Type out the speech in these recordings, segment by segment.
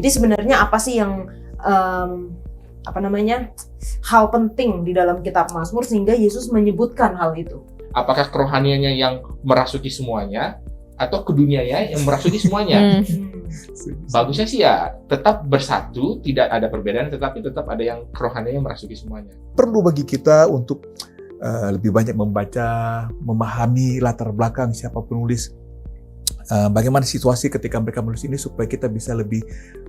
Jadi sebenarnya apa sih yang hal penting di dalam kitab Mazmur sehingga Yesus menyebutkan hal itu? Apakah kerohaniannya yang merasuki semuanya atau keduniaannya yang merasuki semuanya? Bagusnya sih ya tetap bersatu, tidak ada perbedaan, tetapi tetap ada yang kerohaniannya merasuki semuanya. Perlu bagi kita untuk lebih banyak membaca, memahami latar belakang siapa penulis, bagaimana situasi ketika mereka menulis ini supaya kita bisa lebih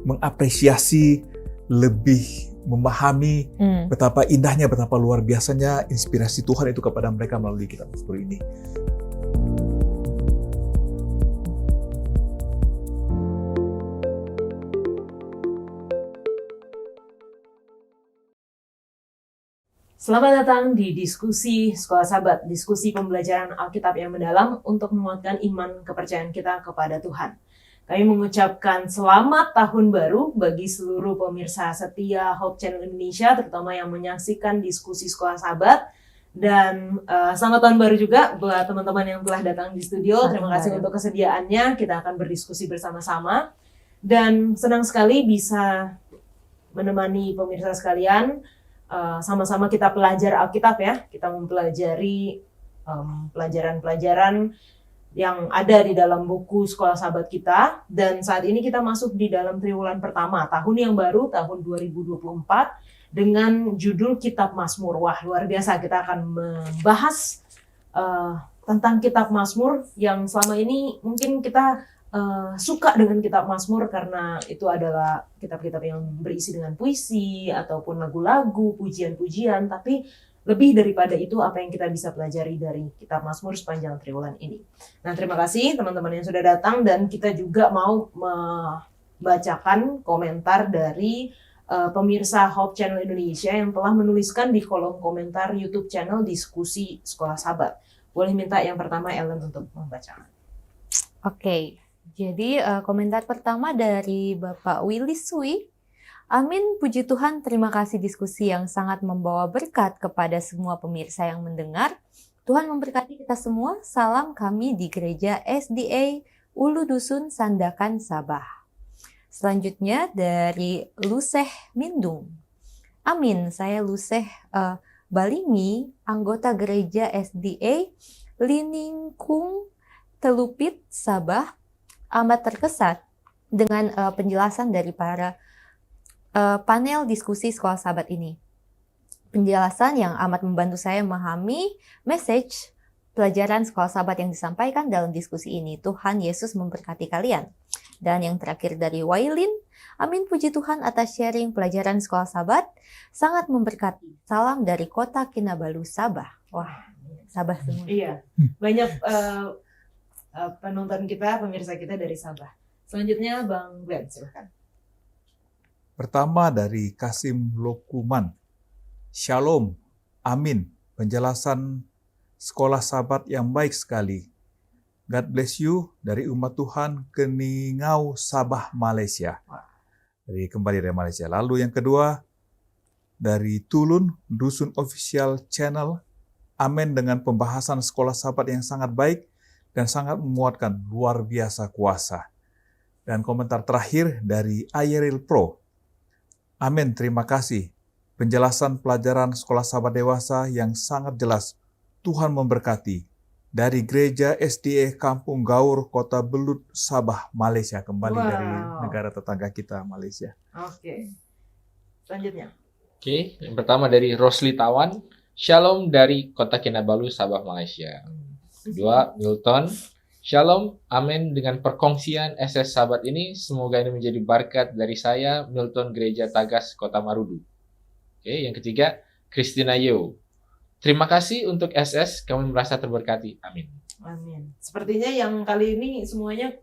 mengapresiasi, lebih memahami betapa indahnya, betapa luar biasanya inspirasi Tuhan itu kepada mereka melalui kitab Mazmur ini. Selamat datang di diskusi Sekolah Sabat, diskusi pembelajaran Alkitab yang mendalam untuk menguatkan iman kepercayaan kita kepada Tuhan. Kami mengucapkan selamat tahun baru bagi seluruh pemirsa setia Hope Channel Indonesia, terutama yang menyaksikan diskusi Sekolah Sabat. Dan selamat tahun baru juga buat teman-teman yang telah datang di studio. Terima kasih untuk kesediaannya, kita akan berdiskusi bersama-sama. Dan senang sekali bisa menemani pemirsa sekalian. Sama-sama kita pelajar Alkitab ya, kita mempelajari pelajaran-pelajaran yang ada di dalam buku Sekolah Sabat kita. Dan saat ini kita masuk di dalam triwulan pertama, tahun yang baru, tahun 2024, dengan judul Kitab Mazmur. Wah, luar biasa, kita akan membahas tentang Kitab Mazmur yang selama ini mungkin kita suka dengan kitab Mazmur karena itu adalah kitab-kitab yang berisi dengan puisi ataupun lagu-lagu, pujian-pujian, tapi lebih daripada itu apa yang kita bisa pelajari dari kitab Mazmur sepanjang triwulan ini. Nah, terima kasih teman-teman yang sudah datang, dan kita juga mau membacakan komentar dari pemirsa Hope Channel Indonesia yang telah menuliskan di kolom komentar YouTube channel Diskusi Sekolah Sabat. Boleh minta yang pertama Ellen untuk membacakan. Oke. Jadi komentar pertama dari Bapak Willy Sui. Amin, puji Tuhan, terima kasih diskusi yang sangat membawa berkat kepada semua pemirsa yang mendengar. Tuhan memberkati kita semua. Salam kami di Gereja SDA Ulu Dusun Sandakan, Sabah. Selanjutnya dari Luseh Mindung. Amin, saya Luseh Balingi, anggota Gereja SDA Liningkung Telupit, Sabah. Amat terkesan dengan penjelasan dari para panel diskusi Sekolah Sabat ini. Penjelasan yang amat membantu saya memahami message pelajaran Sekolah Sabat yang disampaikan dalam diskusi ini. Tuhan Yesus memberkati kalian. Dan yang terakhir dari Wailin, amin, puji Tuhan atas sharing pelajaran Sekolah Sabat, sangat memberkati. Salam dari kota Kinabalu, Sabah. Wah, Sabah semua. Iya, banyak penonton kita, pemirsa kita dari Sabah. Selanjutnya Bang Glenn, silakan. Pertama dari Kasim Lokuman. Shalom, amin. Penjelasan Sekolah Sabat yang baik sekali. God bless you dari umat Tuhan Keningau, Sabah, Malaysia. Kembali dari Malaysia. Lalu yang kedua dari Tulun, Dusun Official Channel. Amin dengan pembahasan Sekolah Sabat yang sangat baik dan sangat memuatkan, luar biasa kuasa. Dan komentar terakhir dari Ayeril Pro. Amin, terima kasih. Penjelasan pelajaran Sekolah Sabat Dewasa yang sangat jelas. Tuhan memberkati. Dari Gereja SDA Kampung Gaur, Kota Belut, Sabah, Malaysia. Kembali dari negara tetangga kita, Malaysia. Oke. Selanjutnya. Oke, yang pertama dari Rosli Tawan. Shalom dari Kota Kinabalu, Sabah, Malaysia. Kedua, Milton. Shalom, amin dengan perkongsian SS Sabat ini. Semoga ini menjadi berkat dari saya, Milton Gereja Tagas, Kota Marudu. Oke, yang ketiga, Christina Yeo. Terima kasih untuk SS, kami merasa terberkati. Amin. Amin. Sepertinya yang kali ini semuanya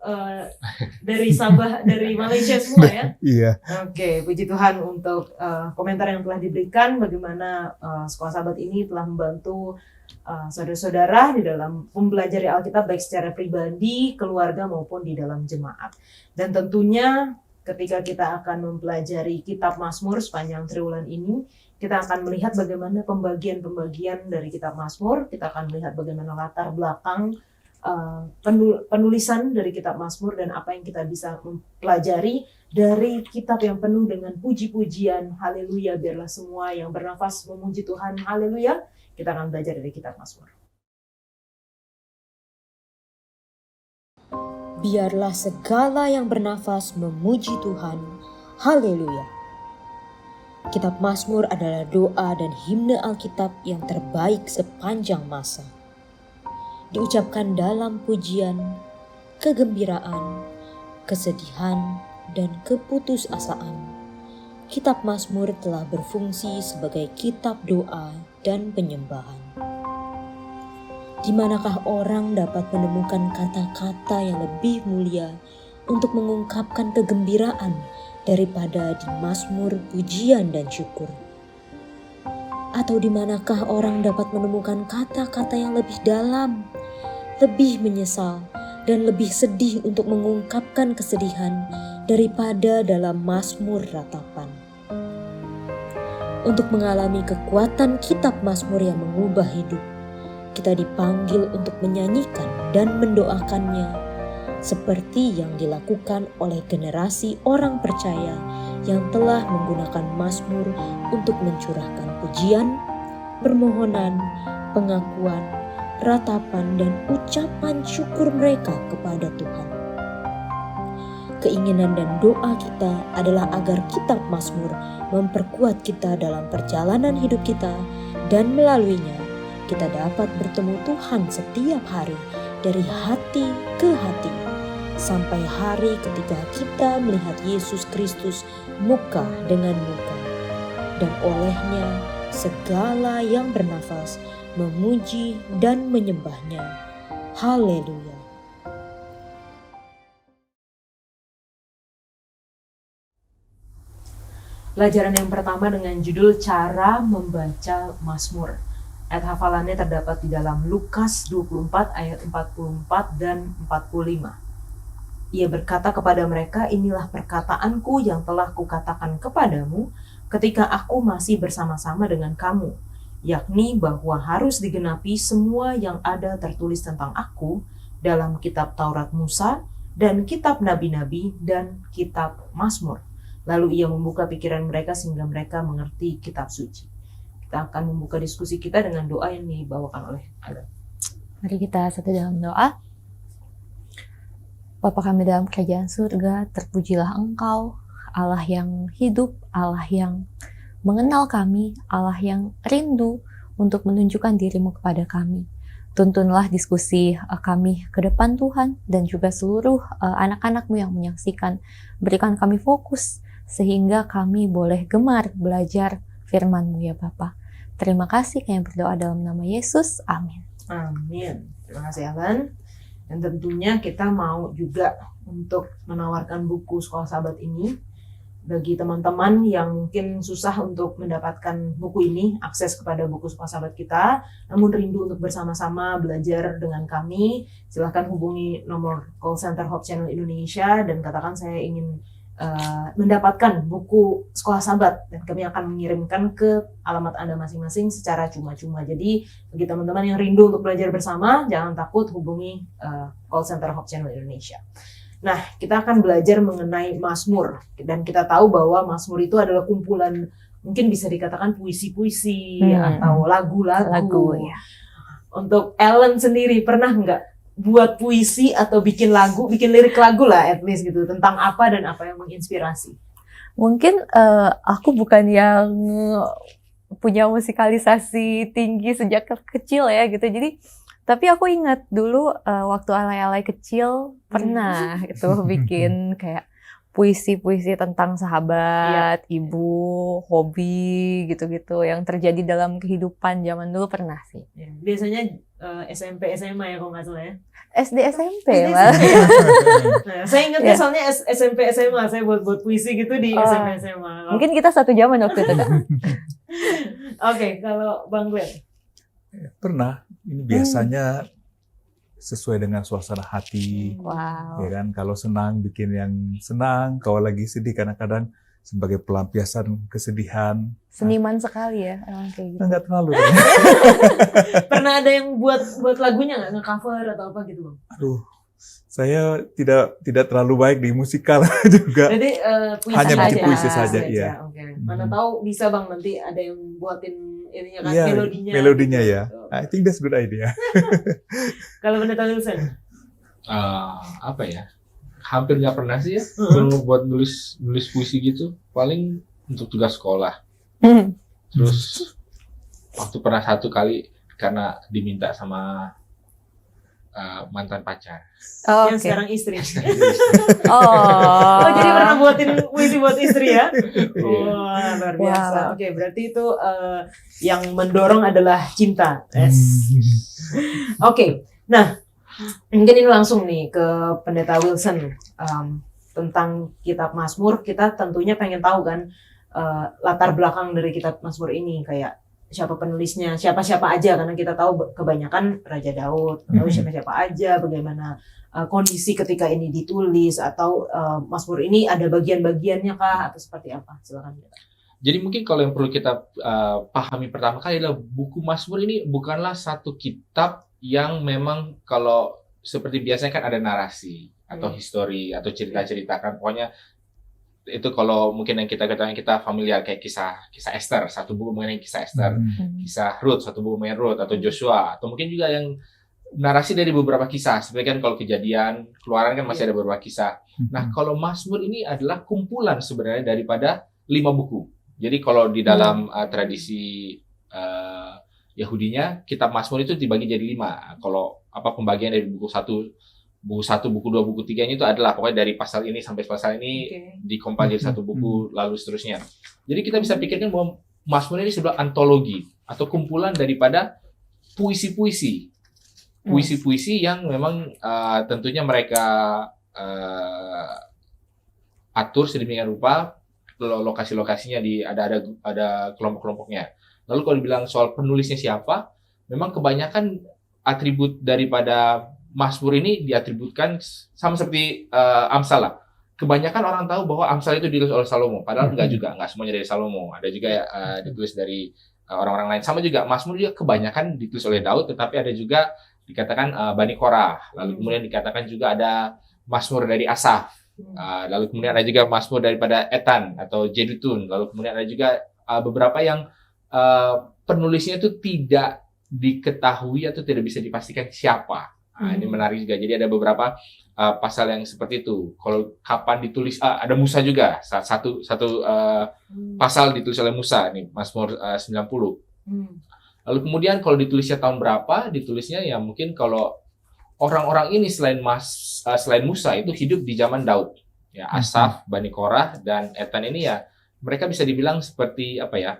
dari Sabah, dari Malaysia semua ya? Iya. Oke, puji Tuhan untuk komentar yang telah diberikan, bagaimana Sekolah Sabat ini telah membantu saudara-saudara di dalam mempelajari Alkitab baik secara pribadi, keluarga maupun di dalam jemaat. Dan tentunya ketika kita akan mempelajari kitab Mazmur sepanjang triwulan ini, kita akan melihat bagaimana pembagian-pembagian dari kitab Mazmur, kita akan melihat bagaimana latar belakang penulisan dari kitab Mazmur dan apa yang kita bisa mempelajari dari kitab yang penuh dengan puji-pujian. Haleluya, biarlah semua yang bernafas memuji Tuhan. Haleluya. Kita akan belajar dari kitab Mazmur. Biarlah segala yang bernafas memuji Tuhan. Haleluya. Kitab Mazmur adalah doa dan himne Alkitab yang terbaik sepanjang masa. Diucapkan dalam pujian, kegembiraan, kesedihan, dan keputusasaan. Kitab Mazmur telah berfungsi sebagai kitab doa dan penyembahan. Di manakah orang dapat menemukan kata-kata yang lebih mulia untuk mengungkapkan kegembiraan daripada di Mazmur pujian dan syukur? Atau di manakah orang dapat menemukan kata-kata yang lebih dalam, lebih menyesal, dan lebih sedih untuk mengungkapkan kesedihan daripada dalam Mazmur ratapan? Untuk mengalami kekuatan kitab Mazmur yang mengubah hidup, kita dipanggil untuk menyanyikan dan mendoakannya seperti yang dilakukan oleh generasi orang percaya yang telah menggunakan Mazmur untuk mencurahkan pujian, permohonan, pengakuan, ratapan, dan ucapan syukur mereka kepada Tuhan. Keinginan dan doa kita adalah agar kitab Mazmur memperkuat kita dalam perjalanan hidup kita, dan melaluinya kita dapat bertemu Tuhan setiap hari dari hati ke hati, sampai hari ketika kita melihat Yesus Kristus muka dengan muka, dan olehnya segala yang bernafas memuji dan menyembahnya. Haleluya. Pelajaran yang pertama dengan judul Cara Membaca Mazmur. Ayat hafalannya terdapat di dalam Lukas 24 ayat 44 dan 45. Ia berkata kepada mereka, inilah perkataanku yang telah kukatakan kepadamu ketika aku masih bersama-sama dengan kamu, yakni bahwa harus digenapi semua yang ada tertulis tentang aku dalam kitab Taurat Musa dan kitab Nabi-Nabi dan kitab Mazmur. Lalu ia membuka pikiran mereka sehingga mereka mengerti kitab suci. Kita akan membuka diskusi kita dengan doa yang dibawakan oleh Adam. Mari kita satu dalam doa. Bapa kami dalam kerajaan surga, terpujilah Engkau, Allah yang hidup, Allah yang mengenal kami, Allah yang rindu untuk menunjukkan diri-Mu kepada kami. Tuntunlah diskusi kami ke depan Tuhan, dan juga seluruh anak-anak-Mu yang menyaksikan. Berikan kami fokus, sehingga kami boleh gemar belajar firman-Mu ya Bapa. Terima kasih, kami berdoa dalam nama Yesus. Amin. Amin. Terima kasih Alan. Dan tentunya kita mau juga untuk menawarkan buku Sekolah Sahabat ini bagi teman-teman yang mungkin susah untuk mendapatkan buku ini, akses kepada buku Sekolah Sahabat kita, namun rindu untuk bersama-sama belajar dengan kami. Silahkan hubungi nomor call center Hope Channel Indonesia dan katakan saya ingin mendapatkan buku Sekolah Sahabat, dan kami akan mengirimkan ke alamat Anda masing-masing secara cuma-cuma. Jadi bagi teman-teman yang rindu untuk belajar bersama, jangan takut, hubungi call center Hope Channel Indonesia. Nah, kita akan belajar mengenai Mazmur, dan kita tahu bahwa Mazmur itu adalah kumpulan, mungkin bisa dikatakan puisi-puisi atau lagu-lagu. Ya. Untuk Ellen sendiri, pernah nggak buat puisi atau bikin lagu, bikin lirik lagu lah at least gitu, tentang apa dan apa yang menginspirasi? Mungkin aku bukan yang punya musikalisasi tinggi sejak kecil ya gitu. Jadi tapi aku ingat dulu waktu alay-alay kecil pernah itu bikin kayak puisi-puisi tentang sahabat, ibu, hobi gitu-gitu yang terjadi dalam kehidupan zaman dulu pernah sih. Ya, biasanya SMP, SMA ya kalau nggak salah ya? SD, SMP SD, malah. SMP, ya? Nah, saya ingatnya soalnya SMP, SMA, saya buat puisi gitu di SMP, SMA. Mungkin kita satu zaman waktu itu, Kak. Oke, kalau Bang Glenn? Pernah. Ini biasanya sesuai dengan suasana hati. Wow. Ya kan, kalau senang bikin yang senang, kalau lagi sedih kadang-kadang sebagai pelampiasan kesedihan. Seniman sekali ya, emang kayak gitu. Enggak terlalu. Pernah ada yang buat lagunya nggak, nge-cover atau apa gitu Bang? Aduh, saya tidak terlalu baik di musikal juga. Jadi puisi Hanya saja. bikin puisi saja, iya. Oke. Mana tahu bisa Bang nanti ada yang buatin ininya kan, Iya, melodinya. melodinya gitu. ya. I think that's good idea. Kalau Pendeta Wilson? Apa ya? Hampir nggak pernah sih ya. Kalau buat nulis puisi gitu, paling untuk tugas sekolah. Terus waktu pernah satu kali karena diminta sama mantan pacar. Oh, Yang oke. sekarang istri. Oh, Oh, jadi pernah buatin puisi buat istri ya? Iya. Wah, luar biasa. Wow. Oke, berarti itu yang mendorong adalah cinta. Yes. Oke, nah mungkin ini langsung nih ke Pendeta Wilson. Tentang Kitab Mazmur, kita tentunya pengen tahu kan latar belakang dari Kitab Mazmur ini, kayak siapa penulisnya, siapa-siapa aja, karena kita tahu kebanyakan Raja Daud, tahu siapa-siapa aja, bagaimana kondisi ketika ini ditulis, atau Mazmur ini ada bagian-bagiannya kah, atau seperti apa? Silakan. Jadi mungkin kalau yang perlu kita pahami pertama kali adalah buku Mazmur ini bukanlah satu kitab yang memang kalau seperti biasanya kan ada narasi atau histori atau cerita-cerita kan, pokoknya itu kalau mungkin yang kita ketahui, kita familiar kayak kisah Esther, satu buku mengenai kisah Esther, kisah Ruth, satu buku mengenai Ruth, atau Joshua, atau mungkin juga yang narasi dari beberapa kisah. Seperti kan kalau Kejadian, Keluaran kan masih ada beberapa kisah. Nah, kalau Mazmur ini adalah kumpulan sebenarnya daripada 5 buku. Jadi kalau di dalam tradisi Yahudinya, kitab Mazmur itu dibagi jadi 5. Kalau pembagian dari buku 1, buku 2, buku 3-nya itu adalah pokoknya dari pasal ini sampai pasal ini dikompil jadi satu buku, lalu seterusnya. Jadi kita bisa pikirkan bahwa Mazmur ini sebuah antologi atau kumpulan daripada puisi-puisi yang memang tentunya mereka atur sedemikian rupa, lokasi-lokasinya ada kelompok-kelompoknya. Lalu kalau dibilang soal penulisnya siapa, memang kebanyakan atribut daripada Mazmur ini diatributkan sama seperti Amsal lah. Kebanyakan orang tahu bahwa Amsal itu ditulis oleh Salomo, padahal enggak semuanya dari Salomo. Ada juga ditulis dari orang-orang lain. Sama juga Mazmur juga kebanyakan ditulis oleh Daud, tetapi ada juga dikatakan Bani Korah. Lalu kemudian dikatakan juga ada Mazmur dari Asaf. Lalu kemudian ada juga Mazmur daripada Etan atau Jedutun. Lalu kemudian ada juga beberapa yang penulisnya itu tidak diketahui atau tidak bisa dipastikan siapa. Ini menarik juga. Jadi ada beberapa pasal yang seperti itu. Kalau kapan ditulis, ada Musa juga. Satu pasal ditulis oleh Musa, nih Mazmur 90. Lalu kemudian kalau ditulisnya tahun berapa, ditulisnya ya mungkin kalau orang-orang ini selain Musa itu hidup di zaman Daud. Ya, Asaf, Bani Korah, dan Etan ini ya mereka bisa dibilang seperti apa ya?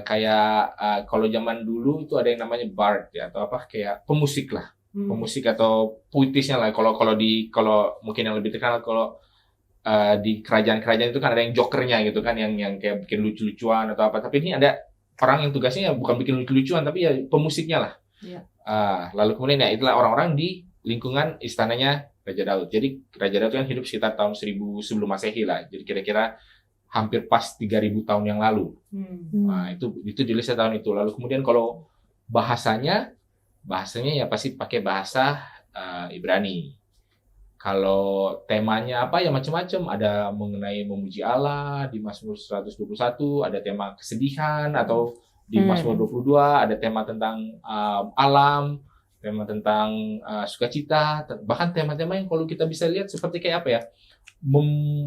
Kayak kalau zaman dulu itu ada yang namanya bard ya, atau kayak pemusik lah. Pemusik atau puitisnya lah. Kalau mungkin yang lebih terkenal kalau di kerajaan-kerajaan itu kan ada yang jokernya gitu kan, yang kayak bikin lucu-lucuan atau apa. Tapi ini ada orang yang tugasnya bukan bikin lucu-lucuan, tapi ya pemusiknya lah. Lalu kemudian ya itulah orang-orang di lingkungan istananya Raja Daud. Jadi Raja Daud kan hidup sekitar tahun 1000 sebelum Masehi lah. Jadi kira-kira hampir pas 3000 tahun yang lalu. Nah, itu ditulisnya tahun itu. Lalu kemudian kalau bahasanya ya pasti pakai bahasa Ibrani. Kalau temanya apa ya macam-macam, ada mengenai memuji Allah di Mazmur 121, ada tema kesedihan, atau di Mazmur 22 ada tema tentang alam, tema tentang sukacita, bahkan tema-tema yang kalau kita bisa lihat seperti kayak apa ya,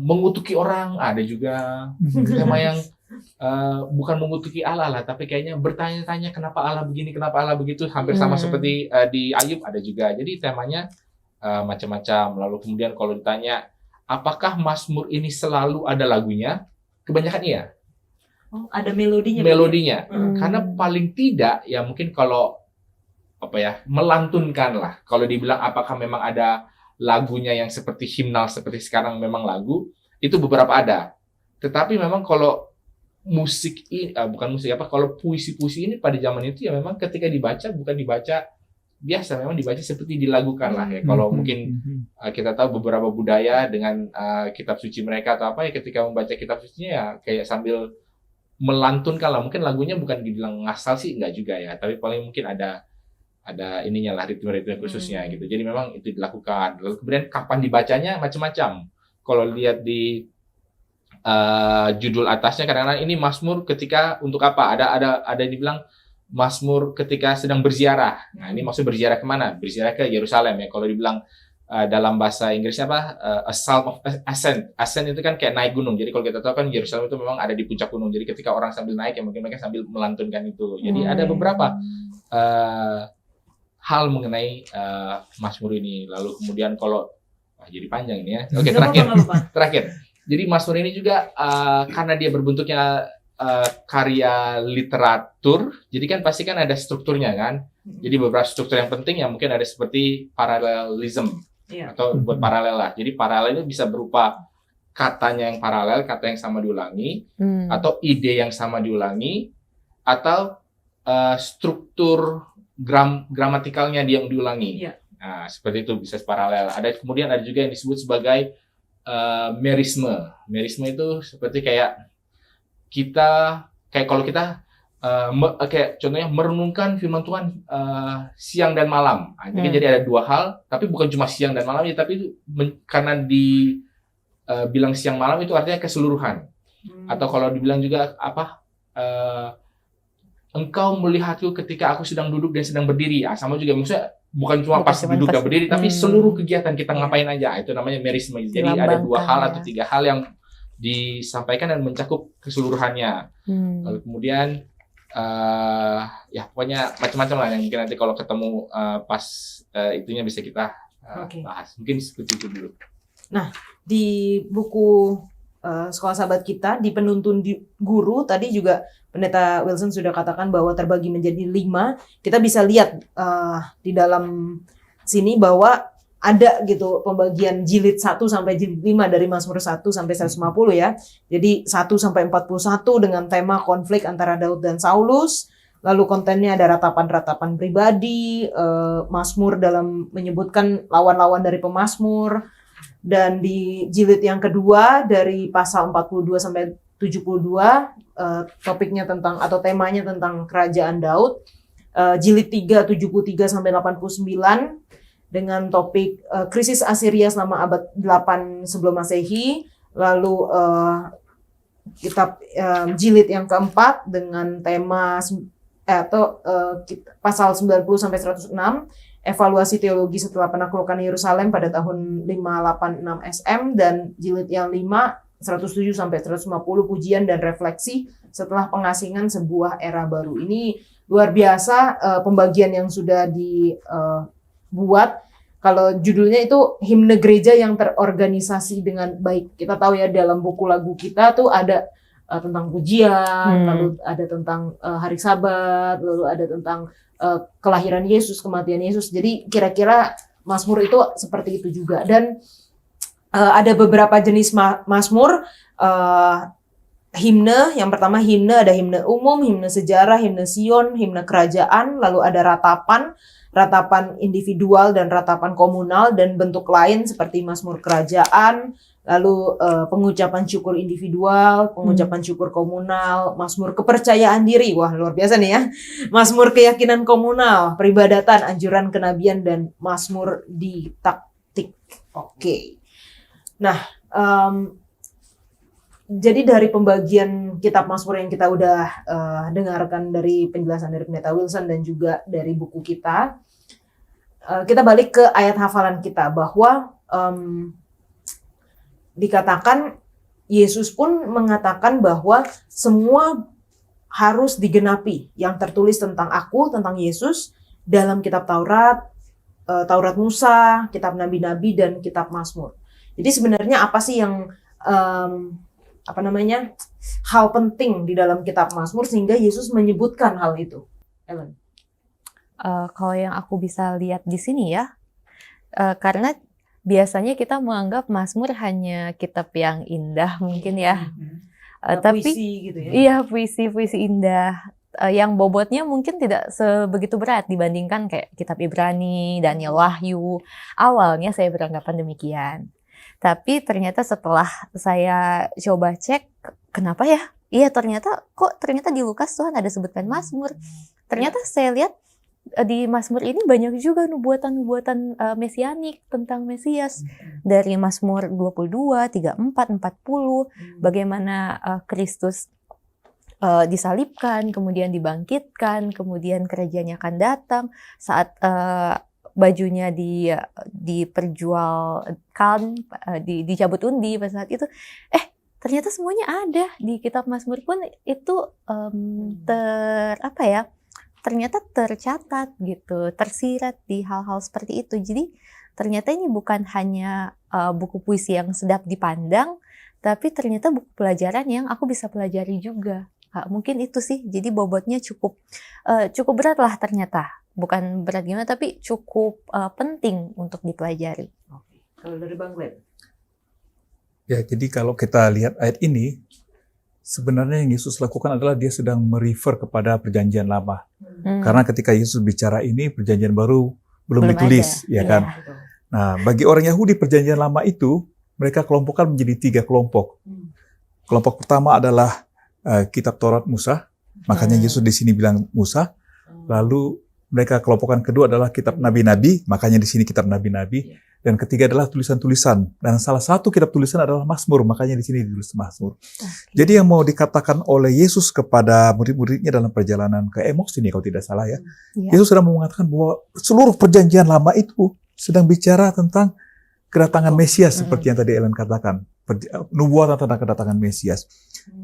mengutuki orang, ada juga tema yang bukan mengutuki Allah lah, tapi kayaknya bertanya-tanya kenapa Allah begini, kenapa Allah begitu, hampir sama seperti di Ayub ada juga. Jadi temanya macam-macam. Lalu kemudian kalau ditanya apakah Mazmur ini selalu ada lagunya, kebanyakan iya. Ada melodinya. Melodinya, karena paling tidak ya mungkin kalau melantunkan lah. Kalau dibilang apakah memang ada lagunya yang seperti himnal seperti sekarang memang lagu, itu beberapa ada. Tetapi memang kalau kalau puisi-puisi ini pada zaman itu ya memang ketika dibaca bukan dibaca biasa memang dibaca seperti dilagukan lah ya. Kalau mungkin kita tahu beberapa budaya dengan kitab suci mereka atau apa ya, ketika membaca kitab sucinya ya kayak sambil melantunkan lah. Mungkin lagunya bukan dibilang ngasal sih, enggak juga ya, tapi paling mungkin ada ininya lah, ritme-ritme khususnya gitu. Jadi memang itu dilakukan. Lalu kemudian kapan dibacanya macam-macam. Kalau lihat di judul atasnya kadang-kadang ini Mazmur ketika untuk apa? Ada yang dibilang Mazmur ketika sedang berziarah. Nah, ini maksud berziarah kemana? Berziarah ke Yerusalem ya. Kalau dibilang dalam bahasa Inggrisnya apa? A Psalm of Ascent. Ascent itu kan kayak naik gunung. Jadi kalau kita tahu kan Yerusalem itu memang ada di puncak gunung. Jadi ketika orang sambil naik ya mungkin mereka sambil melantunkan itu. Jadi ada beberapa hal mengenai Mazmur ini. Lalu kemudian kalau jadi panjang ini ya. Oke, terakhir. Jadi Mazmur ini juga karena dia berbentuknya karya literatur, jadi kan pasti kan ada strukturnya kan. Jadi beberapa struktur yang penting yang mungkin ada seperti paralelism atau buat paralel lah. Jadi paralel itu bisa berupa katanya yang paralel, kata yang sama diulangi, atau ide yang sama diulangi, atau struktur gramatikalnya dia yang diulangi. Nah, seperti itu bisa paralel. Kemudian ada juga yang disebut sebagai merisme. Merisme itu seperti kayak kalau kita kayak contohnya merenungkan firman Tuhan siang dan malam. Jadi ada dua hal, tapi bukan cuma siang dan malam ya, tapi itu karena bilang siang malam itu artinya keseluruhan. Atau kalau dibilang juga apa? Engkau melihatku ketika aku sedang duduk dan sedang berdiri. Sama juga maksudnya bukan cuma pas duduk dan berdiri, tapi seluruh kegiatan kita ngapain aja. Itu namanya merisme. Jadi ada dua hal atau tiga hal yang disampaikan dan mencakup keseluruhannya. Lalu kemudian ya pokoknya macam-macam lah yang mungkin nanti kalau ketemu pas itunya bisa kita bahas. Mungkin seperti itu dulu. Nah, di buku Sekolah Sahabat kita di penuntun guru tadi juga Pendeta Wilson sudah katakan bahwa terbagi menjadi 5. Kita bisa lihat di dalam sini bahwa ada gitu pembagian jilid 1 sampai jilid 5 dari Mazmur 1 sampai 150 ya. Jadi 1 sampai 41 dengan tema konflik antara Daud dan Saulus. Lalu kontennya ada ratapan-ratapan pribadi, Mazmur dalam menyebutkan lawan-lawan dari pemazmur. Dan di jilid yang kedua dari pasal 42 sampai 72 topiknya tentang atau temanya tentang kerajaan Daud. Jilid 3 73 sampai 89 dengan topik krisis Asiria selama abad 8 sebelum Masehi. Lalu kitab jilid yang keempat dengan tema pasal 90 sampai 106, evaluasi teologi setelah penaklukan Yerusalem pada tahun 586 SM, dan jilid yang 5 107 sampai 150, pujian dan refleksi setelah pengasingan sebuah era baru. Ini luar biasa pembagian yang sudah dibuat. Kalau judulnya itu himne gereja yang terorganisasi dengan baik. Kita tahu ya dalam buku lagu kita tuh ada tentang pujian, lalu ada tentang hari Sabat, lalu ada tentang kelahiran Yesus, kematian Yesus. Jadi kira-kira Mazmur itu seperti itu juga. Dan ada beberapa jenis Mazmur. Himne, yang pertama himne, ada himne umum, himne sejarah, himne Sion, himne kerajaan, lalu ada ratapan individual dan ratapan komunal, dan bentuk lain seperti Mazmur kerajaan, lalu pengucapan syukur individual, pengucapan syukur komunal, Mazmur kepercayaan diri, wah luar biasa nih ya, Mazmur keyakinan komunal, peribadatan, anjuran kenabian, dan Mazmur didaktik. Oke. Nah, jadi dari pembagian kitab Mazmur yang kita udah dengarkan dari penjelasan dari Pendeta Wilson dan juga dari buku kita, kita balik ke ayat hafalan kita bahwa dikatakan Yesus pun mengatakan bahwa semua harus digenapi yang tertulis tentang aku, tentang Yesus dalam kitab Taurat, Taurat Musa, kitab nabi-nabi, dan kitab Mazmur. Jadi sebenarnya apa sih yang hal penting di dalam kitab Mazmur sehingga Yesus menyebutkan hal itu? Ellen. Kalau yang aku bisa lihat di sini ya, karena biasanya kita menganggap Mazmur hanya kitab yang indah mungkin ya, tapi puisi gitu ya. Iya, puisi indah. yang bobotnya mungkin tidak sebegitu berat dibandingkan kayak kitab Ibrani, Daniel, Wahyu. Awalnya saya beranggapan demikian. Tapi ternyata setelah saya coba cek, kenapa ya? Iya, ternyata di Lukas Tuhan ada sebutkan Mazmur. Ternyata saya lihat di Mazmur ini banyak juga nubuatan-nubuatan mesianik tentang Mesias. Dari Mazmur 22, 34, 40, bagaimana Kristus disalibkan, kemudian dibangkitkan, kemudian kerajaannya akan datang saat bajunya diperjualkan, dicabut undi pada saat itu. Ternyata semuanya ada di kitab Mazmur pun itu ternyata tercatat gitu, tersirat di hal-hal seperti itu. Jadi ternyata ini bukan hanya buku puisi yang sedap dipandang, tapi ternyata buku pelajaran yang aku bisa pelajari juga. Mungkin itu sih, jadi bobotnya cukup berat lah ternyata. Bukan berat gimana, tapi cukup penting untuk dipelajari. Oke. Kalau dari Bang Glenn? Ya, jadi kalau kita lihat ayat ini, sebenarnya yang Yesus lakukan adalah dia sedang merefer kepada perjanjian lama. Karena ketika Yesus bicara ini, perjanjian baru belum ditulis, ya kan? Betul. Nah, bagi orang Yahudi perjanjian lama itu, mereka kelompokkan menjadi 3 kelompok. Kelompok pertama adalah kitab Taurat Musa, makanya Yesus di sini bilang Musa. Lalu mereka kelompokkan kedua adalah kitab Nabi-Nabi, makanya di sini kitab Nabi-Nabi. Dan ketiga adalah tulisan-tulisan. Dan salah satu kitab tulisan adalah Mazmur, makanya di sini ditulis Mazmur. Jadi yang mau dikatakan oleh Yesus kepada murid-muridnya dalam perjalanan ke Emmaus ini, kalau tidak salah ya, Yesus sedang mengatakan bahwa seluruh perjanjian lama itu sedang bicara tentang kedatangan Mesias, seperti yang tadi Ellen katakan, nubuatan tentang kedatangan Mesias.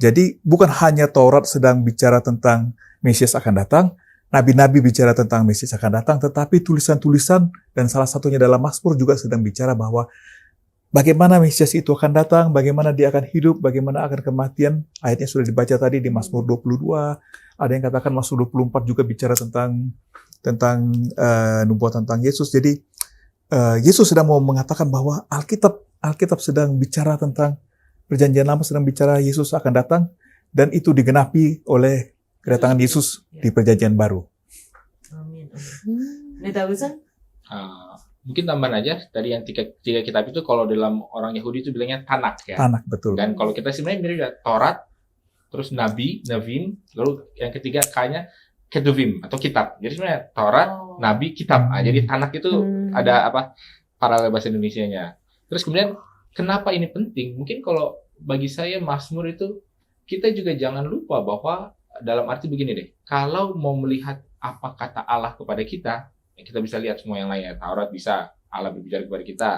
Jadi bukan hanya Taurat sedang bicara tentang Mesias akan datang, Nabi-Nabi bicara tentang Mesias akan datang, tetapi tulisan-tulisan dan salah satunya dalam Mazmur juga sedang bicara bahwa bagaimana Mesias itu akan datang, bagaimana dia akan hidup, bagaimana akan kematian. Ayatnya sudah dibaca tadi di Mazmur 22, ada yang katakan Mazmur 24 juga bicara tentang nubuatan tentang Yesus. Jadi Yesus sedang mau mengatakan bahwa Alkitab sedang bicara tentang perjanjian lama, sedang bicara Yesus akan datang, dan itu digenapi oleh kedatangan Yesus di perjanjian baru. Amin. Neta Wilson? Mungkin tambahan aja, tadi yang tiga kitab itu kalau dalam orang Yahudi itu bilangnya Tanak ya. Tanak, betul. Dan kalau kita sebenarnya mirip ya, Taurat, terus Nabi, Navim, lalu yang ketiga kayaknya Ketuvim atau kitab. Jadi sebenarnya Taurat, Nabi, kitab. Jadi Tanak itu ada paralel bahasa Indonesianya. Terus kemudian kenapa ini penting? Mungkin kalau bagi saya Mazmur itu kita juga jangan lupa bahwa dalam arti begini deh, kalau mau melihat apa kata Allah kepada kita, ya kita bisa lihat semua yang lainnya. Taurat bisa Allah berbicara kepada kita,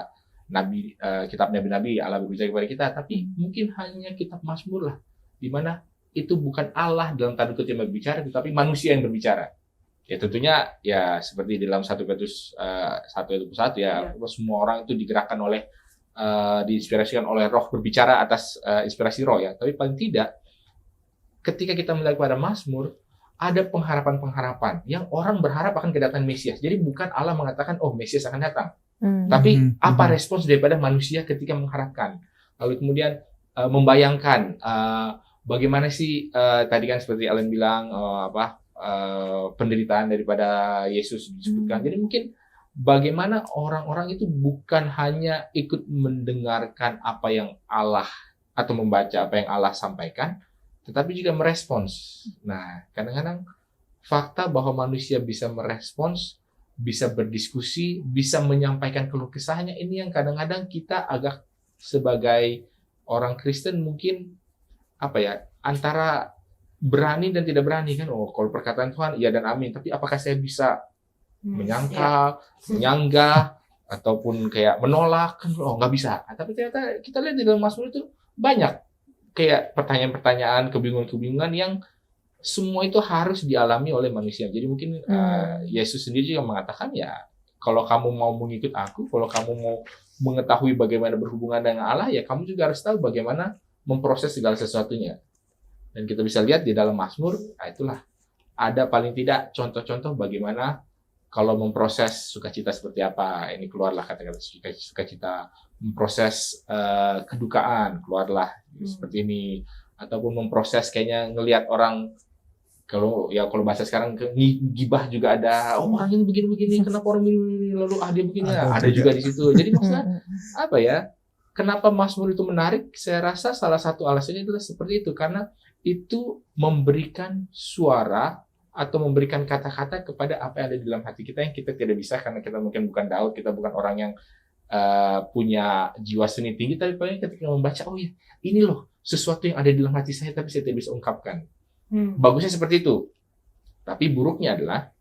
kitab Nabi-Nabi Allah berbicara kepada kita, tapi mungkin hanya kitab Mazmur lah, di mana itu bukan Allah dalam tanda kutip yang berbicara, tetapi manusia yang berbicara. Ya tentunya ya seperti di dalam 1 Petrus 1:1 ya, semua orang itu digerakkan oleh diinspirasikan oleh Roh berbicara atas inspirasi Roh ya. Tapi paling tidak ketika kita melihat pada Mazmur, ada pengharapan-pengharapan yang orang berharap akan kedatangan Mesias. Jadi bukan Allah mengatakan, oh Mesias akan datang. Tapi apa respons daripada manusia ketika mengharapkan? Lalu kemudian membayangkan bagaimana sih tadi kan seperti Ellen bilang penderitaan daripada Yesus disebutkan. Jadi mungkin bagaimana orang-orang itu bukan hanya ikut mendengarkan apa yang Allah atau membaca apa yang Allah sampaikan, tetapi juga merespons. Nah, kadang-kadang fakta bahwa manusia bisa merespons, bisa berdiskusi, bisa menyampaikan keluh kesahnya, ini yang kadang-kadang kita agak sebagai orang Kristen mungkin antara berani dan tidak berani kan. Oh, kalau perkataan Tuhan iya dan amin, tapi apakah saya bisa menyangkal, menyanggah, ataupun kayak menolak kan? Oh, nggak bisa. Tapi ternyata kita lihat di dalam Mazmur itu banyak kayak pertanyaan-pertanyaan, kebingungan-kebingungan yang semua itu harus dialami oleh manusia. Jadi mungkin Yesus sendiri juga mengatakan ya, kalau kamu mau mengikut aku, kalau kamu mau mengetahui bagaimana berhubungan dengan Allah, ya kamu juga harus tahu bagaimana memproses segala sesuatunya. Dan kita bisa lihat di dalam Mazmur, itulah ada paling tidak contoh-contoh bagaimana kalau memproses sukacita seperti apa. Ini keluarlah kata-kata sukacita, memproses kedukaan, keluarlah seperti ini. Ataupun memproses kayaknya ngelihat orang kalau bahasa sekarang gibah juga ada, orang ini begini-begini, kenapa orang ini lalu dia begini, ada juga di situ. Jadi maksudnya apa ya? Kenapa Mazmur itu menarik? Saya rasa salah satu alasannya adalah seperti itu, karena itu memberikan suara atau memberikan kata-kata kepada apa yang ada di dalam hati kita yang kita tidak bisa, karena kita mungkin bukan Daud, kita bukan orang yang punya jiwa seni tinggi, tapi paling ketika membaca, oh ya, ini loh sesuatu yang ada di dalam hati saya tapi saya tidak bisa ungkapkan. Bagusnya seperti itu. Tapi buruknya adalah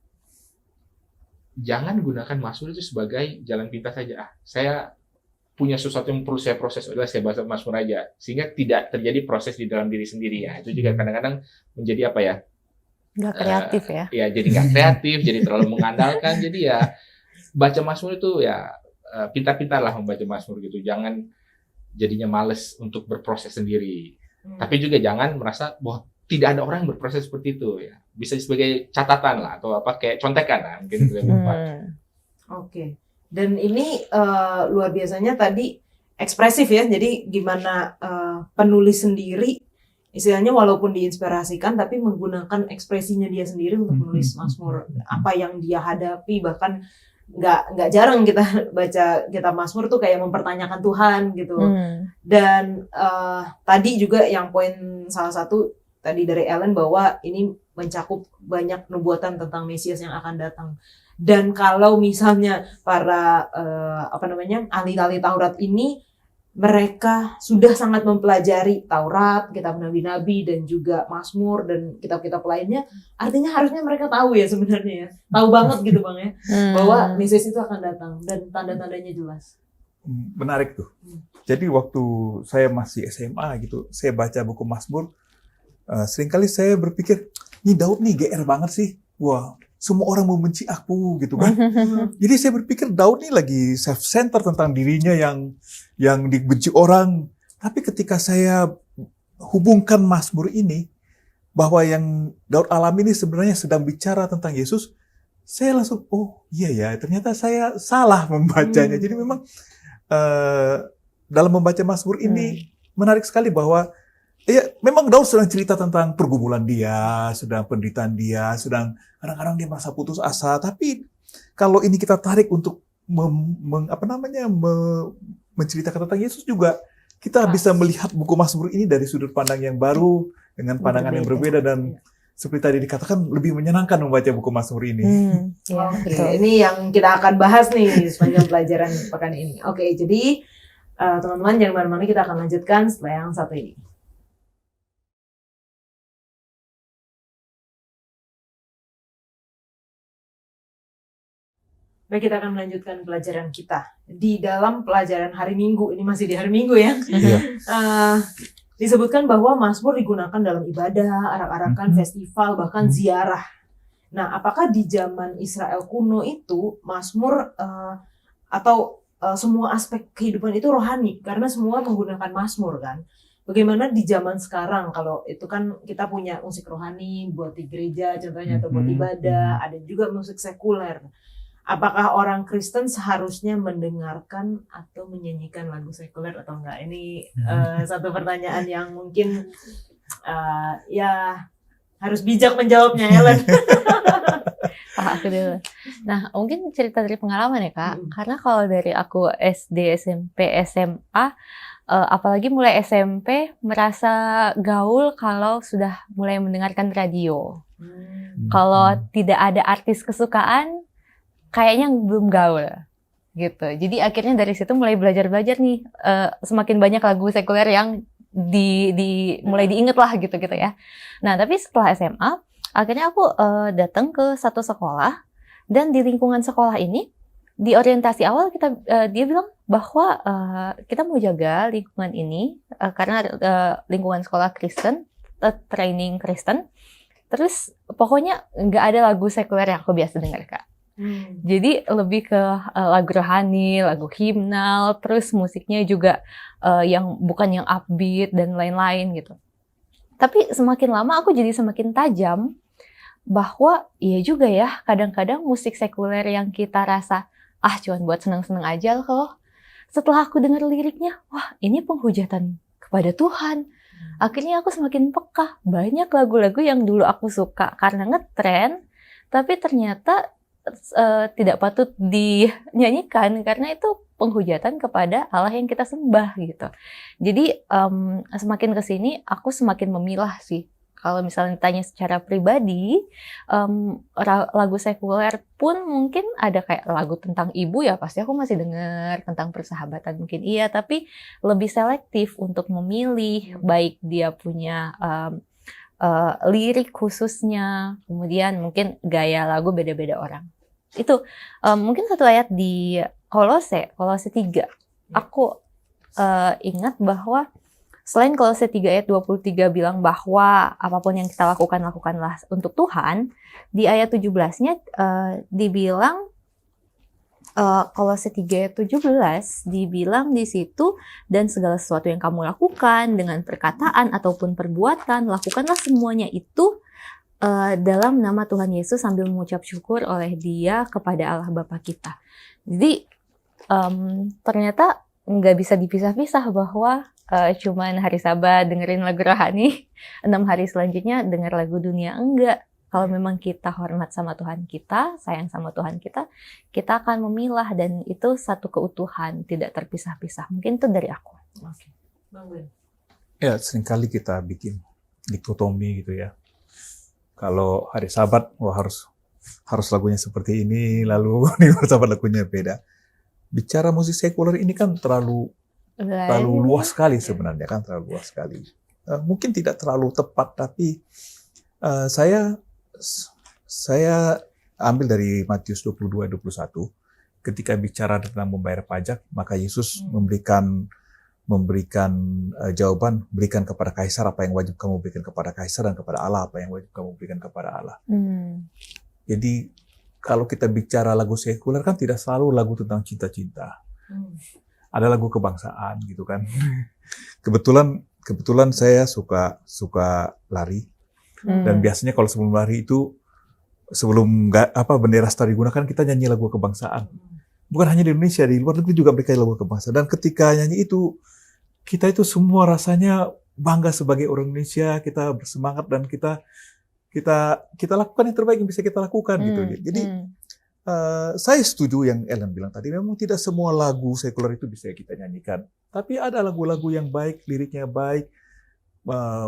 jangan gunakan Mazmur itu sebagai jalan pintas saja. Saya punya sesuatu yang perlu saya proses, adalah saya baca Mazmur aja, sehingga tidak terjadi proses di dalam diri sendiri ya. Itu juga kadang-kadang menjadi apa ya? Nggak kreatif ya? Ya jadi nggak kreatif, jadi terlalu mengandalkan. Jadi ya baca Mazmur itu ya pintar-pintarlah membaca Mazmur gitu. Jangan jadinya males untuk berproses sendiri. Tapi juga jangan merasa bahwa tidak ada orang yang berproses seperti itu ya. Bisa sebagai catatan lah atau apa kayak contekan lah mungkin lebih tepat. Oke. Dan ini luar biasanya tadi ekspresif ya. Jadi gimana penulis sendiri istilahnya walaupun diinspirasikan tapi menggunakan ekspresinya dia sendiri untuk menulis Mazmur, apa yang dia hadapi. Bahkan nggak jarang kita baca kitab Mazmur tuh kayak mempertanyakan Tuhan gitu. Dan tadi juga yang poin salah satu tadi dari Ellen bahwa ini mencakup banyak nubuatan tentang Mesias yang akan datang. Dan kalau misalnya para ahli-ahli Taurat ini mereka sudah sangat mempelajari Taurat, kitab nabi-nabi dan juga Mazmur dan kitab-kitab lainnya, artinya harusnya mereka tahu ya sebenarnya ya. Tahu banget gitu Bang ya, bahwa Mesias itu akan datang dan tanda-tandanya jelas. Menarik tuh. Jadi waktu saya masih SMA gitu, saya baca buku Mazmur, seringkali saya berpikir, nih Daud nih GR banget sih. Wah, semua orang membenci aku gitu kan. Jadi saya berpikir Daud nih lagi self-center tentang dirinya yang dibenci orang. Tapi ketika saya hubungkan Mazmur ini, bahwa yang Daud alami ini sebenarnya sedang bicara tentang Yesus, saya langsung, oh iya ya, ternyata saya salah membacanya. Jadi memang dalam membaca Mazmur ini menarik sekali bahwa ya, memang Daud sedang cerita tentang pergumulan dia, sedang penderitaan dia, sedang kadang-kadang dia merasa putus asa. Tapi kalau ini kita tarik untuk menceritakan tentang Yesus juga, kita bisa melihat buku Mazmur ini dari sudut pandang yang baru, dengan pandangan yang berbeda, dan seperti tadi dikatakan lebih menyenangkan membaca buku Mazmur ini. Oke, ini yang kita akan bahas nih sepanjang pelajaran pekan ini. Oke, jadi teman-teman jangan kemana-mana, kita akan lanjutkan setelah yang satu ini. Baik, kita akan melanjutkan pelajaran kita. Di dalam pelajaran hari Minggu, ini masih di hari Minggu ya, disebutkan bahwa Mazmur digunakan dalam ibadah, arak-arakan, festival, bahkan ziarah. Nah, apakah di zaman Israel kuno itu Mazmur atau semua aspek kehidupan itu rohani? Karena semua menggunakan Mazmur kan. Bagaimana di zaman sekarang, kalau itu kan kita punya musik rohani buat di gereja contohnya atau buat ibadah, ada juga musik sekuler. Apakah orang Kristen seharusnya mendengarkan atau menyanyikan lagu sekuler atau enggak? Ini satu pertanyaan yang mungkin ya harus bijak menjawabnya, Ellen. Aku dulu. Nah, mungkin cerita dari pengalaman ya Kak. Karena kalau dari aku SD, SMP, SMA, apalagi mulai SMP merasa gaul kalau sudah mulai mendengarkan radio. Kalau tidak ada artis kesukaan, kayaknya belum gaul gitu. Jadi akhirnya dari situ mulai belajar nih, semakin banyak lagu sekuler yang mulai diinget lah gitu ya. Nah, tapi setelah SMA akhirnya aku datang ke satu sekolah, dan di lingkungan sekolah ini di orientasi awal dia bilang bahwa kita mau jaga lingkungan ini karena lingkungan sekolah Kristen, training Kristen. Terus pokoknya nggak ada lagu sekuler yang aku biasa dengar Kak. Jadi lebih ke lagu rohani, lagu himnal, terus musiknya juga yang bukan yang upbeat dan lain-lain gitu. Tapi semakin lama aku jadi semakin tajam bahwa iya juga ya, kadang-kadang musik sekuler yang kita rasa cuman buat senang-senang aja loh. Setelah aku dengar liriknya, wah ini penghujatan kepada Tuhan. Akhirnya aku semakin peka. Banyak lagu-lagu yang dulu aku suka karena ngetren, tapi ternyata tidak patut dinyanyikan karena itu penghujatan kepada Allah yang kita sembah gitu. Jadi semakin kesini aku semakin memilah sih. Kalau misalnya ditanya secara pribadi, lagu sekuler pun mungkin ada kayak lagu tentang ibu ya pasti aku masih dengar, tentang persahabatan mungkin iya, tapi lebih selektif untuk memilih, baik dia punya lirik khususnya, kemudian mungkin gaya lagu beda-beda orang. Itu mungkin satu ayat di Kolose 3. Aku ingat bahwa selain Kolose 3 ayat 23 bilang bahwa apapun yang kita lakukan, lakukanlah untuk Tuhan, di ayat 17-nya dibilang, Kolose 3 ayat 17 dibilang di situ, dan segala sesuatu yang kamu lakukan dengan perkataan ataupun perbuatan, lakukanlah semuanya itu dalam nama Tuhan Yesus sambil mengucap syukur oleh Dia kepada Allah Bapa kita. Jadi ternyata nggak bisa dipisah-pisah bahwa cuman hari Sabat dengerin lagu rohani, 6 hari selanjutnya denger lagu dunia, enggak. Kalau memang kita hormat sama Tuhan kita, sayang sama Tuhan kita akan memilah, dan itu satu keutuhan, tidak terpisah-pisah. Mungkin itu dari aku. Oke. Bang Ben. Ya, seringkali kita bikin dikotomi gitu ya. Kalau hari Sabat, wah harus lagunya seperti ini, lalu di hari Sabat lagunya beda. Bicara musik sekuler ini kan terlalu luas sekali sebenarnya, kan terlalu luas sekali. Mungkin tidak terlalu tepat, tapi saya ambil dari Matius 22-21, ketika bicara tentang membayar pajak, maka Yesus memberikan jawaban, berikan kepada Kaisar apa yang wajib kamu berikan kepada Kaisar, dan kepada Allah apa yang wajib kamu berikan kepada Allah. Jadi kalau kita bicara lagu sekuler kan tidak selalu lagu tentang cinta-cinta. Ada lagu kebangsaan gitu kan. Kebetulan saya suka lari. Dan biasanya kalau sebelum lari itu, sebelum bendera start digunakan, kita nyanyi lagu kebangsaan. Bukan hanya di Indonesia, di luar negeri juga mereka lagu kebangsaan. Dan ketika nyanyi itu, kita itu semua rasanya bangga sebagai orang Indonesia, kita bersemangat, dan kita lakukan yang terbaik yang bisa kita lakukan gitu. Jadi saya setuju yang Ellen bilang tadi, memang tidak semua lagu sekuler itu bisa kita nyanyikan. Tapi ada lagu-lagu yang baik, liriknya baik,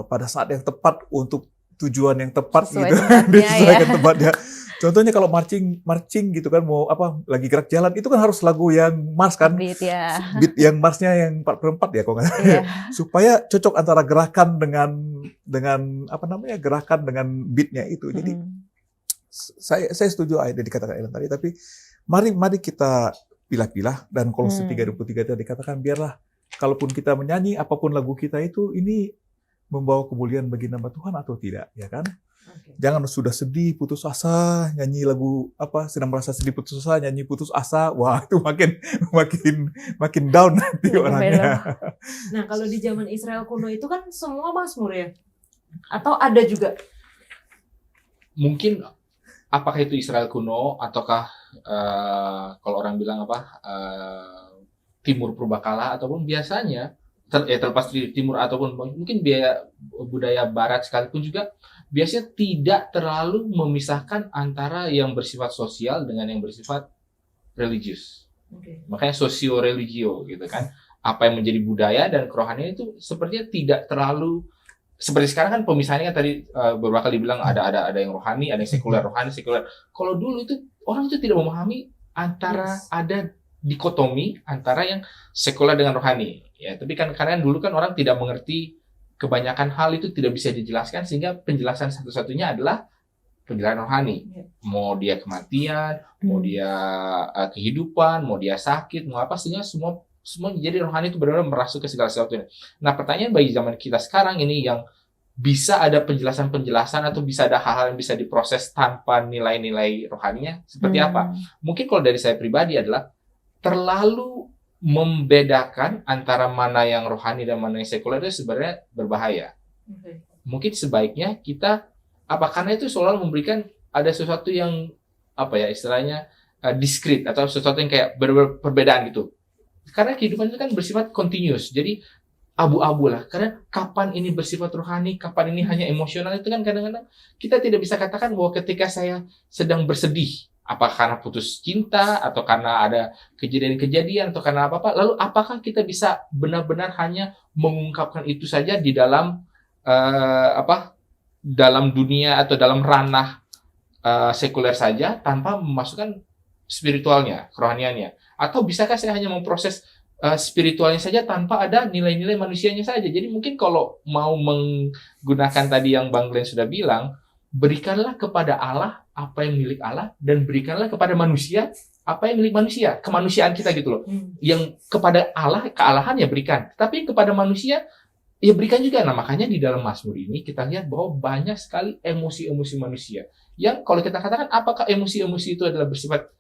pada saat yang tepat untuk tujuan yang tepat gitu. Disesuaikan tempatnya. Contohnya kalau marching gitu kan, mau lagi gerak jalan, itu kan harus lagu yang mars kan. Beat yang marsnya yang 4/4 ya kalau nggak salah. Supaya cocok antara gerakan dengan gerakan dengan beatnya itu. Jadi saya setuju ayat yang dikatakan Ellen tadi, tapi mari kita pilah-pilah, dan Kolose 3:23 tadi dikatakan, biarlah kalaupun kita menyanyi apapun lagu kita itu, ini membawa kemuliaan bagi nama Tuhan atau tidak, ya kan? Jangan sudah sedih, putus asa, nyanyi lagu sedang merasa sedih, putus asa, nyanyi putus asa, wah itu makin down nanti orangnya. Nah, kalau di zaman Israel kuno itu kan semua mazmur ya? Atau ada juga? Mungkin apakah itu Israel kuno, ataukah kalau orang bilang Timur Purbakala, ataupun biasanya terlepas dari Timur ataupun mungkin budaya Barat sekalipun juga biasanya tidak terlalu memisahkan antara yang bersifat sosial dengan yang bersifat religius. Makanya sosio-religio gitu kan. Apa yang menjadi budaya dan kerohanian itu sepertinya tidak terlalu seperti sekarang kan pemisahannya tadi beberapa kali bilang ada yang rohani, ada yang sekuler, rohani, sekuler. Kalau dulu itu orang itu tidak memahami antara ada dikotomi antara yang sekuler dengan rohani. Ya, tapi kan karena dulu kan orang tidak mengerti, kebanyakan hal itu tidak bisa dijelaskan, sehingga penjelasan satu-satunya adalah penjelasan rohani. Mau dia kematian, mau dia kehidupan, mau dia sakit, mau apa, sehingga semua jadi rohani itu benar-benar merasuk ke segala sesuatunya. Nah, pertanyaan bagi zaman kita sekarang ini, yang bisa ada penjelasan-penjelasan atau bisa ada hal-hal yang bisa diproses tanpa nilai-nilai rohaninya seperti apa? Mungkin kalau dari saya pribadi adalah terlalu membedakan antara mana yang rohani dan mana yang sekuler itu sebenarnya berbahaya. Mungkin sebaiknya kita karena itu selalu memberikan ada sesuatu yang istilahnya diskrit, atau sesuatu yang kayak perbedaan gitu. Karena kehidupan itu kan bersifat continuous. Jadi abu-abu lah. Karena kapan ini bersifat rohani, kapan ini hanya emosional, itu kan kadang-kadang kita tidak bisa katakan bahwa ketika saya sedang bersedih, apa karena putus cinta, atau karena ada kejadian-kejadian, atau karena apa-apa, lalu apakah kita bisa benar-benar hanya mengungkapkan itu saja di dalam dalam dunia atau dalam ranah sekuler saja tanpa memasukkan spiritualnya, kerohaniannya? Atau bisakah saya hanya memproses spiritualnya saja tanpa ada nilai-nilai manusianya saja? Jadi mungkin kalau mau menggunakan tadi yang Bang Glenn sudah bilang, berikanlah kepada Allah apa yang milik Allah, dan berikanlah kepada manusia apa yang milik manusia, kemanusiaan kita gitu loh. Yang kepada Allah, kealahan ya berikan, tapi kepada manusia ya berikan juga. Nah, makanya di dalam Mazmur ini kita lihat bahwa banyak sekali emosi-emosi manusia yang kalau kita katakan apakah emosi-emosi itu adalah bersifat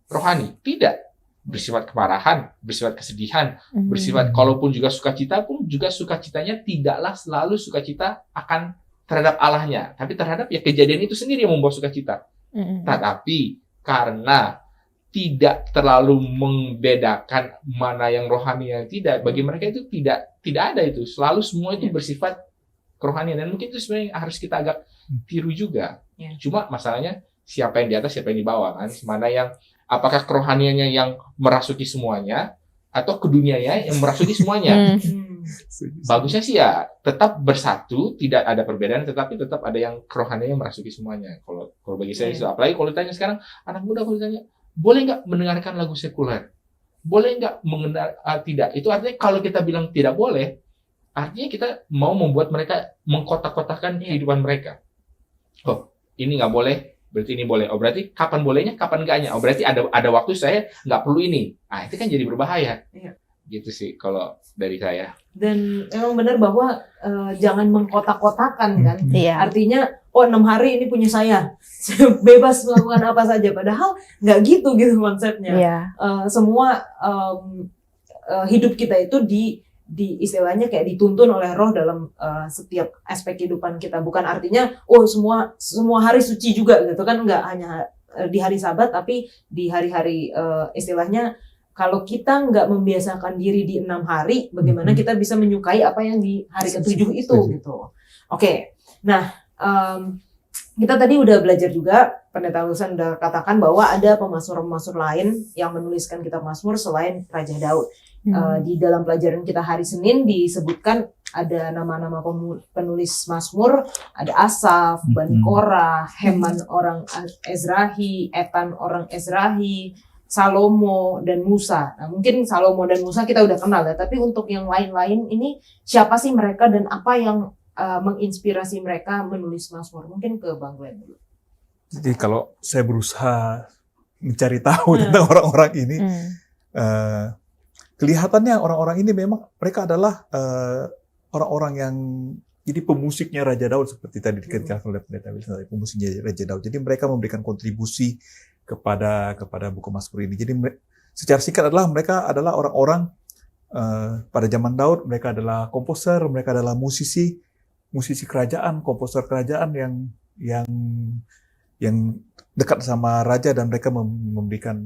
rohani? Tidak. Bersifat kemarahan, bersifat kesedihan, bersifat kalaupun juga sukacita pun juga sukacitanya tidaklah selalu sukacita akan terhadap Allahnya, tapi terhadap ya kejadian itu sendiri yang membawa sukacita. Tetapi karena tidak terlalu membedakan mana yang rohani yang tidak, bagi mereka itu tidak ada itu, selalu semua itu bersifat kerohanian, dan mungkin itu sebenarnya harus kita agak tiru juga. Cuma masalahnya siapa yang di atas, siapa yang di bawah kan? Mana yang apakah kerohaniannya yang merasuki semuanya atau kedunianya yang merasuki semuanya? Bagusnya sih ya tetap bersatu, tidak ada perbedaan, tetapi tetap ada yang kerohaniannya merasuki semuanya. Kalau bagi saya itu, apalagi kalau ditanya sekarang anak muda, kalau ditanya boleh nggak mendengarkan lagu sekuler, boleh nggak mengenal, tidak. Itu artinya kalau kita bilang tidak boleh, artinya kita mau membuat mereka mengkotak-kotakan kehidupan mereka. Oh, ini nggak boleh, berarti ini boleh. Oh, berarti kapan bolehnya, kapan enggaknya. Oh, berarti ada waktu saya nggak perlu ini. Nah, itu kan jadi berbahaya. Gitu sih kalau dari saya. Dan memang benar bahwa jangan mengkotak-kotakan kan. Artinya, 6 hari ini punya saya. Bebas melakukan apa saja. Padahal nggak gitu konsepnya. Semua hidup kita itu di istilahnya kayak dituntun oleh Roh dalam setiap aspek kehidupan kita. Bukan artinya semua hari suci juga gitu kan, nggak hanya di hari Sabat, tapi di hari-hari istilahnya kalau kita nggak membiasakan diri di 6 hari, bagaimana kita bisa menyukai apa yang di hari ke-7 itu gitu. Oke. Nah, kita tadi udah belajar juga, Pendeta Wilson udah katakan bahwa ada pemasmur-pemasmur lain yang menuliskan kitab Mazmur selain Raja Daud. Di dalam pelajaran kita hari Senin disebutkan ada nama-nama penulis Mazmur, ada Asaf, Bani Korah, Heman orang Ezrahi, Etan orang Ezrahi, Salomo, dan Musa. Nah, mungkin Salomo dan Musa kita udah kenal ya, tapi untuk yang lain-lain ini siapa sih mereka dan apa yang menginspirasi mereka menulis Mazmur? Mungkin ke Bang Glenn dulu. Jadi kalau saya berusaha mencari tahu tentang orang-orang ini, kelihatannya orang-orang ini memang mereka adalah orang-orang yang jadi pemusiknya Raja Daud, seperti tadi dikatakan oleh Pendeta Wilson, pemusiknya Raja Daud. Jadi mereka memberikan kontribusi kepada buku Mazmur ini. Jadi secara singkat mereka adalah orang-orang pada zaman Daud, mereka adalah komposer, mereka adalah musisi kerajaan, komposer kerajaan yang dekat sama raja, dan mereka memberikan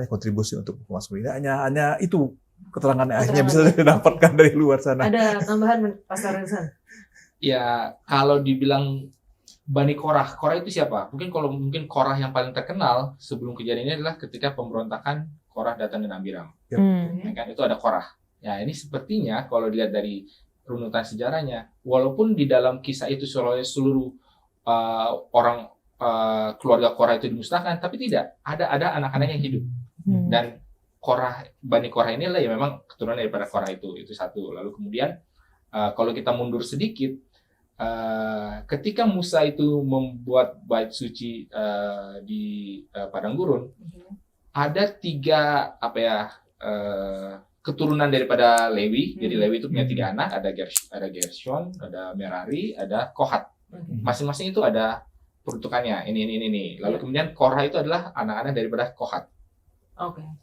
kontribusi untuk buku Mazmur ini. Hanya itu keterangan akhirnya bisa didapatkan dari luar sana. Ada tambahan Pastor Wilson? Ya, kalau dibilang Bani Korah itu siapa? Mungkin Korah yang paling terkenal sebelum kejadian ini adalah ketika pemberontakan Korah, Datan, dan Abiram. Ya kan, itu ada Korah. Ya, ini sepertinya kalau dilihat dari runutan sejarahnya, walaupun di dalam kisah itu seluruh orang keluarga Korah itu dimusnahkan, tapi tidak ada anak-anak yang hidup. Dan Bani Korah ini lah ya memang keturunan daripada Korah itu satu. Lalu kemudian kalau kita mundur sedikit, ketika Musa itu membuat bait suci di padang gurun, ada 3 keturunan daripada Lewi. Jadi Lewi itu punya 3 anak, ada Gershon, ada Merari, ada Kohat. Masing-masing itu ada peruntukannya. Ini. Lalu kemudian Korah itu adalah anak-anak daripada Kohat.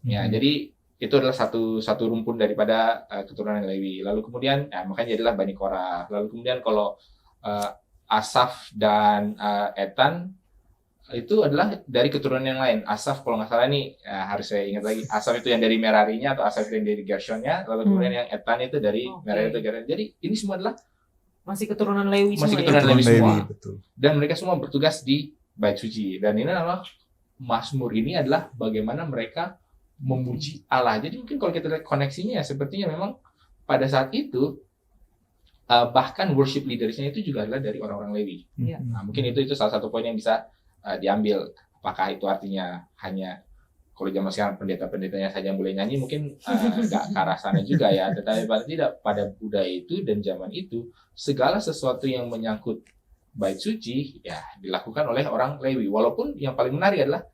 Ya, jadi itu adalah satu rumpun daripada keturunan Lewi. Lalu kemudian makanya jadilah Bani Korah. Lalu kemudian kalau Asaf dan Etan itu adalah dari keturunan yang lain. Asaf kalau nggak salah nih, harus saya ingat lagi. Asaf itu yang dari Merarinya atau Asaf itu yang dari Gershonnya, lalu kemudian yang Etan itu dari Merari atau Gershon. Jadi ini semua adalah Masih keturunan Lewi masih semua keturunan ya? Lewi semua. Betul. Dan mereka semua bertugas di Bait Suci. Dan ini adalah Mazmur ini adalah bagaimana mereka memuji Allah. Jadi mungkin kalau kita lihat koneksinya sepertinya memang pada saat itu bahkan worship leadersnya itu juga adalah dari orang-orang Lewi. Iya. Nah, mungkin itu salah satu poin yang bisa diambil. Apakah itu artinya hanya kalau zaman sekarang pendeta-pendetanya saja yang boleh nyanyi, mungkin nggak ke arah sana juga ya. Tetapi paling tidak pada budaya itu dan zaman itu segala sesuatu yang menyangkut bait suci ya dilakukan oleh orang Lewi. Walaupun yang paling menarik adalah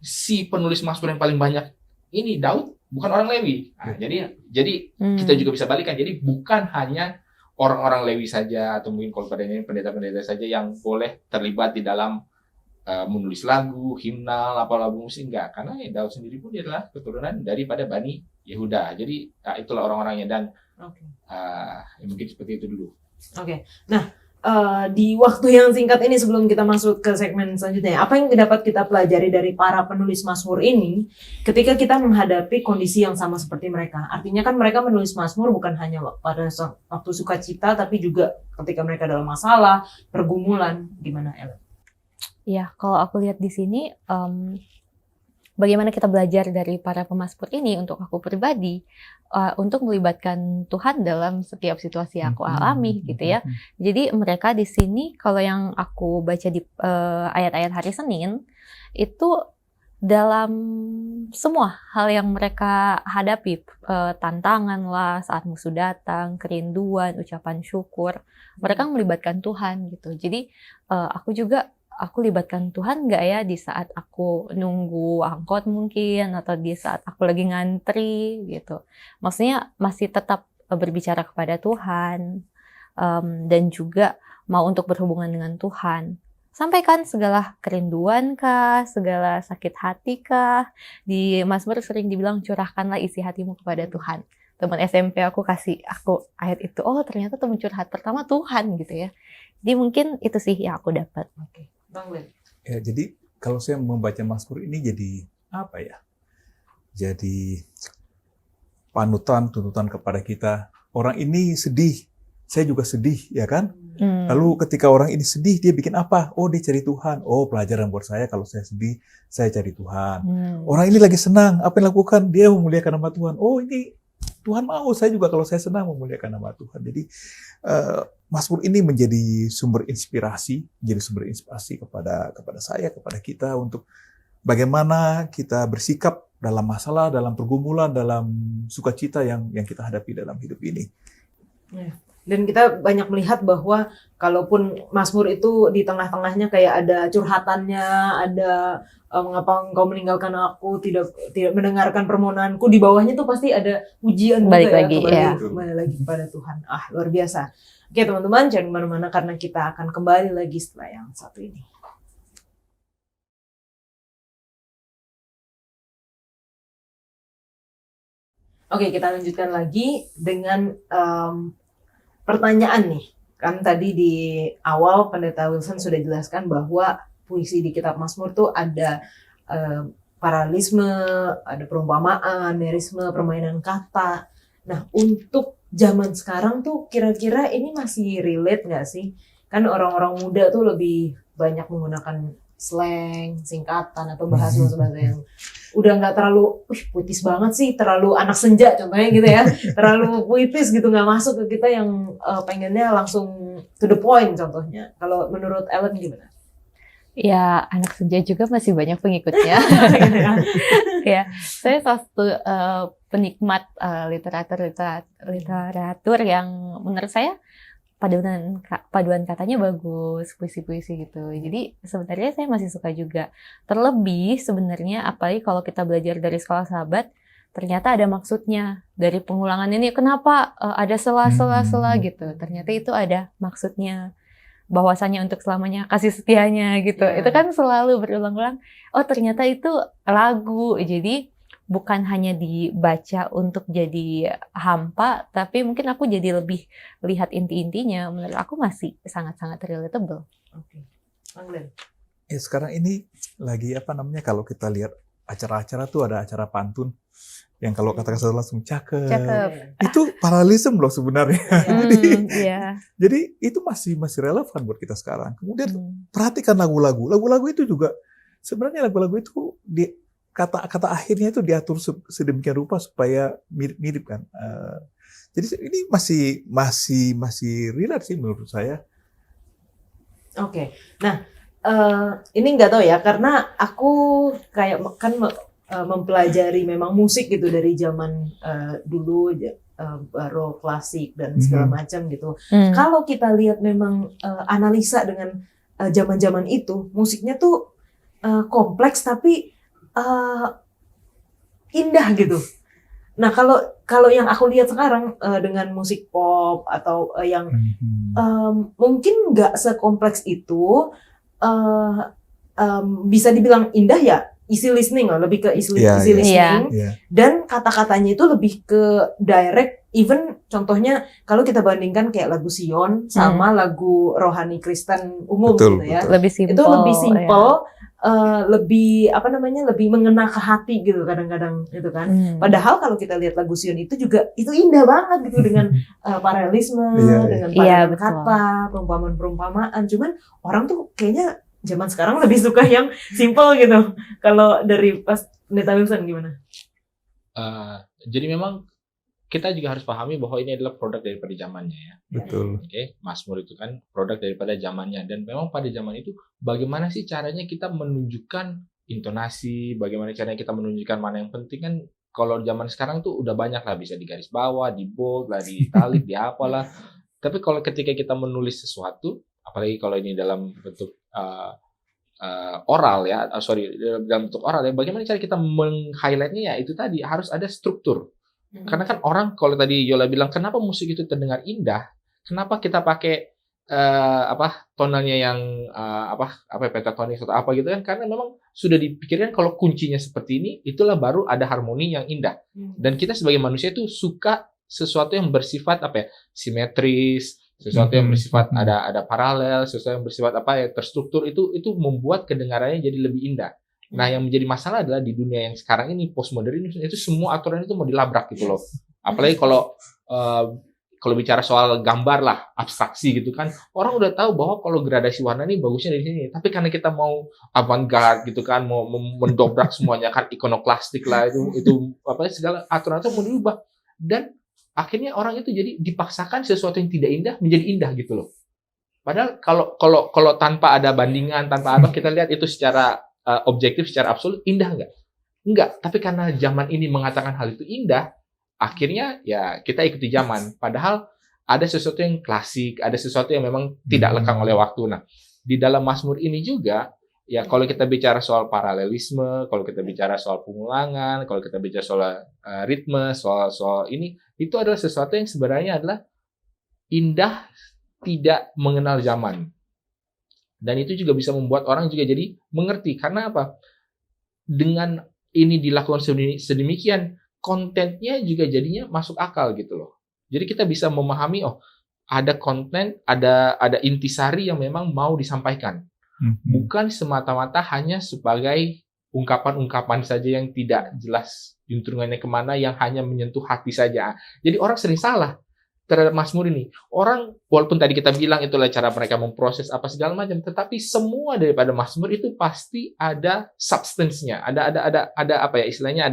si penulis Mazmur yang paling banyak ini Daud bukan orang Lewi. Nah, jadi kita juga bisa balikan. Jadi bukan hanya orang-orang Lewi saja atau mungkin kalau pada ini pendeta-pendeta saja yang boleh terlibat di dalam menulis lagu, himnal, apa lagu musik, enggak. Karena Daud sendiri pun dia adalah keturunan daripada Bani Yehuda. Jadi itulah orang-orangnya dan mungkin seperti itu dulu. Oke. Nah, di waktu yang singkat ini sebelum kita masuk ke segmen selanjutnya, apa yang dapat kita pelajari dari para penulis Mazmur ini ketika kita menghadapi kondisi yang sama seperti mereka? Artinya kan mereka menulis Mazmur bukan hanya pada waktu sukacita, tapi juga ketika mereka dalam masalah, pergumulan. Gimana, Ellen? Ya, kalau aku lihat di sini, bagaimana kita belajar dari para pemazmur ini untuk aku pribadi, untuk melibatkan Tuhan dalam setiap situasi yang aku alami, gitu ya. Jadi mereka di sini, kalau yang aku baca di ayat-ayat hari Senin, itu dalam semua hal yang mereka hadapi, tantangan lah, saat musuh datang, kerinduan, ucapan syukur, mereka melibatkan Tuhan gitu. Jadi aku libatkan Tuhan nggak ya di saat aku nunggu angkot mungkin, atau di saat aku lagi ngantri gitu. Maksudnya masih tetap berbicara kepada Tuhan, dan juga mau untuk berhubungan dengan Tuhan. Sampaikan segala kerinduan kah, segala sakit hati kah. Di Mazmur sering dibilang curahkanlah isi hatimu kepada Tuhan. Teman SMP aku kasih aku ayat itu, oh ternyata teman curhat pertama Tuhan gitu ya. Jadi mungkin itu sih yang aku dapat. Oke. Bang Len. Ya, jadi kalau saya membaca Mazmur ini jadi apa ya? Jadi panutan, tuntutan kepada kita. Orang ini sedih, saya juga sedih, ya kan? Lalu ketika orang ini sedih, dia bikin apa? Oh, dia cari Tuhan. Oh, pelajaran buat saya kalau saya sedih, saya cari Tuhan. Orang ini lagi senang, apa yang lakukan? Dia memuliakan nama Tuhan. Oh, ini Tuhan mau, saya juga kalau saya senang memuliakan nama Tuhan. Jadi Mazmur ini menjadi sumber inspirasi kepada saya, kepada kita untuk bagaimana kita bersikap dalam masalah, dalam pergumulan, dalam sukacita yang kita hadapi dalam hidup ini. Dan kita banyak melihat bahwa kalaupun Mazmur itu di tengah-tengahnya kayak ada curhatannya, ada mengapa engkau meninggalkan aku, tidak mendengarkan permohonanku, di bawahnya tuh pasti ada pujian juga kembali lagi kepada Tuhan. Luar biasa. Oke teman-teman, jangan kemana-mana karena kita akan kembali lagi setelah yang satu ini. Oke, kita lanjutkan lagi dengan pertanyaan nih. Kan tadi di awal Pendeta Wilson sudah jelaskan bahwa puisi di kitab Mazmur tuh ada paralelisme, ada perumpamaan, merisme, permainan kata. Nah, untuk zaman sekarang tuh kira-kira ini masih relate nggak sih? Kan orang-orang muda tuh lebih banyak menggunakan slang, singkatan, atau bahasa-bahasa yang udah nggak terlalu puitis banget sih, terlalu anak senja contohnya gitu ya, terlalu puitis gitu, nggak masuk ke kita yang pengennya langsung to the point contohnya. Kalau menurut Ellen gimana? Ya, anak senja juga masih banyak pengikutnya. Ya, saya salah satu penikmat literatur yang menurut saya paduan katanya bagus, puisi-puisi gitu. Jadi sebenarnya saya masih suka juga. Terlebih sebenarnya apalagi kalau kita belajar dari Sekolah Sahabat, ternyata ada maksudnya dari pengulangan ini. Kenapa ada sela-sela gitu? Ternyata itu ada maksudnya. Bahwasanya untuk selamanya kasih setianya gitu. Itu kan selalu berulang-ulang. Oh ternyata itu lagu. Jadi bukan hanya dibaca untuk jadi hampa, tapi mungkin aku jadi lebih lihat inti-intinya. Menurut aku masih sangat-sangat relatable. Oke. Bang Len. sekarang ini lagi apa namanya, kalau kita lihat acara-acara tuh ada acara pantun yang kalau kata-kata langsung cakep. Cakep. Itu paralelisme loh sebenarnya. Iya. Jadi itu masih relevan buat kita sekarang. Kemudian Hmm. perhatikan lagu-lagu. Lagu-lagu itu juga sebenarnya lagu-lagu itu kata-kata akhirnya itu diatur sedemikian rupa supaya mirip-mirip kan. Jadi ini masih relate sih menurut saya. Oke. Nah, ini nggak tahu ya, karena aku kayak kan mempelajari memang musik gitu dari zaman dulu, baru klasik dan segala macam gitu. Hmm. Kalau kita lihat memang analisa dengan zaman-zaman itu, musiknya tuh kompleks tapi indah gitu. Nah, kalau yang aku lihat sekarang dengan musik pop atau yang mungkin nggak sekompleks itu, bisa dibilang indah ya, easy listening lah, lebih ke easy listening. Dan kata-katanya itu lebih ke direct. Even contohnya kalau kita bandingkan kayak lagu Sion sama lagu rohani Kristen umum Betul, gitu ya, Lebih simpel. itu lebih simple, lebih apa namanya, lebih mengena ke hati gitu kadang-kadang gitu kan. Padahal kalau kita lihat lagu Sion itu juga itu indah banget gitu dengan paralelisme, dengan padanan kata, perumpamaan-perumpamaan. Cuman orang tuh kayaknya zaman sekarang lebih suka yang simple gitu. Kalau dari pas Pendeta Wilson gimana? Jadi memang kita juga harus pahami bahwa ini adalah produk daripada zamannya ya. Betul. Oke, Mazmur itu kan produk daripada zamannya, dan memang pada zaman itu bagaimana sih caranya kita menunjukkan intonasi, bagaimana caranya kita menunjukkan mana yang penting kan. Kalau zaman sekarang tuh udah banyak lah, bisa di garis bawah, di bold lah, di italic, di apalah. Tapi kalau ketika kita menulis sesuatu, apalagi kalau ini dalam bentuk oral ya, dalam bentuk oral ya, bagaimana cara kita meng-highlightnya ya, itu tadi harus ada struktur. Karena kan orang, kalau tadi Yola bilang kenapa musik itu terdengar indah, kenapa kita pakai tonalnya yang pentatonik atau apa gitu kan, karena memang sudah dipikirkan kalau kuncinya seperti ini, itulah baru ada harmoni yang indah. Dan kita sebagai manusia itu suka sesuatu yang bersifat simetris, sesuatu yang bersifat ada paralel, sesuatu yang bersifat terstruktur, itu membuat kedengarannya jadi lebih indah. Nah, yang menjadi masalah adalah di dunia yang sekarang ini, postmodern, itu semua aturan itu mau dilabrak gitu loh. Apalagi kalau bicara soal gambar lah, abstraksi gitu kan, orang udah tahu bahwa kalau gradasi warna ini bagusnya dari sini. Tapi karena kita mau avant-garde gitu kan, mau mendobrak semuanya kan, ikonoklastik lah, itu segala aturan itu mau diubah. Dan akhirnya orang itu jadi dipaksakan sesuatu yang tidak indah menjadi indah gitu loh. Padahal kalau tanpa ada bandingan, tanpa apa, kita lihat itu secara objektif, secara absolut indah nggak? Enggak. Tapi karena zaman ini mengatakan hal itu indah, akhirnya ya kita ikuti zaman. Padahal ada sesuatu yang klasik, ada sesuatu yang memang tidak lekang oleh waktu. Nah, di dalam Mazmur ini juga, ya kalau kita bicara soal paralelisme, kalau kita bicara soal pengulangan, kalau kita bicara soal ritme, soal ini, itu adalah sesuatu yang sebenarnya adalah indah, tidak mengenal zaman. Dan itu juga bisa membuat orang juga jadi mengerti. Karena apa? Dengan ini dilakukan sedemikian, kontennya juga jadinya masuk akal gitu loh. Jadi kita bisa memahami, ada konten, ada intisari yang memang mau disampaikan. Bukan semata-mata hanya sebagai ungkapan-ungkapan saja yang tidak jelas juntrungannya kemana, yang hanya menyentuh hati saja. Jadi orang sering salah terhadap Mazmur ini. Orang, walaupun tadi kita bilang itulah cara mereka memproses apa segala macam, tetapi semua daripada Mazmur itu pasti ada substance-nya, ada apa ya istilahnya,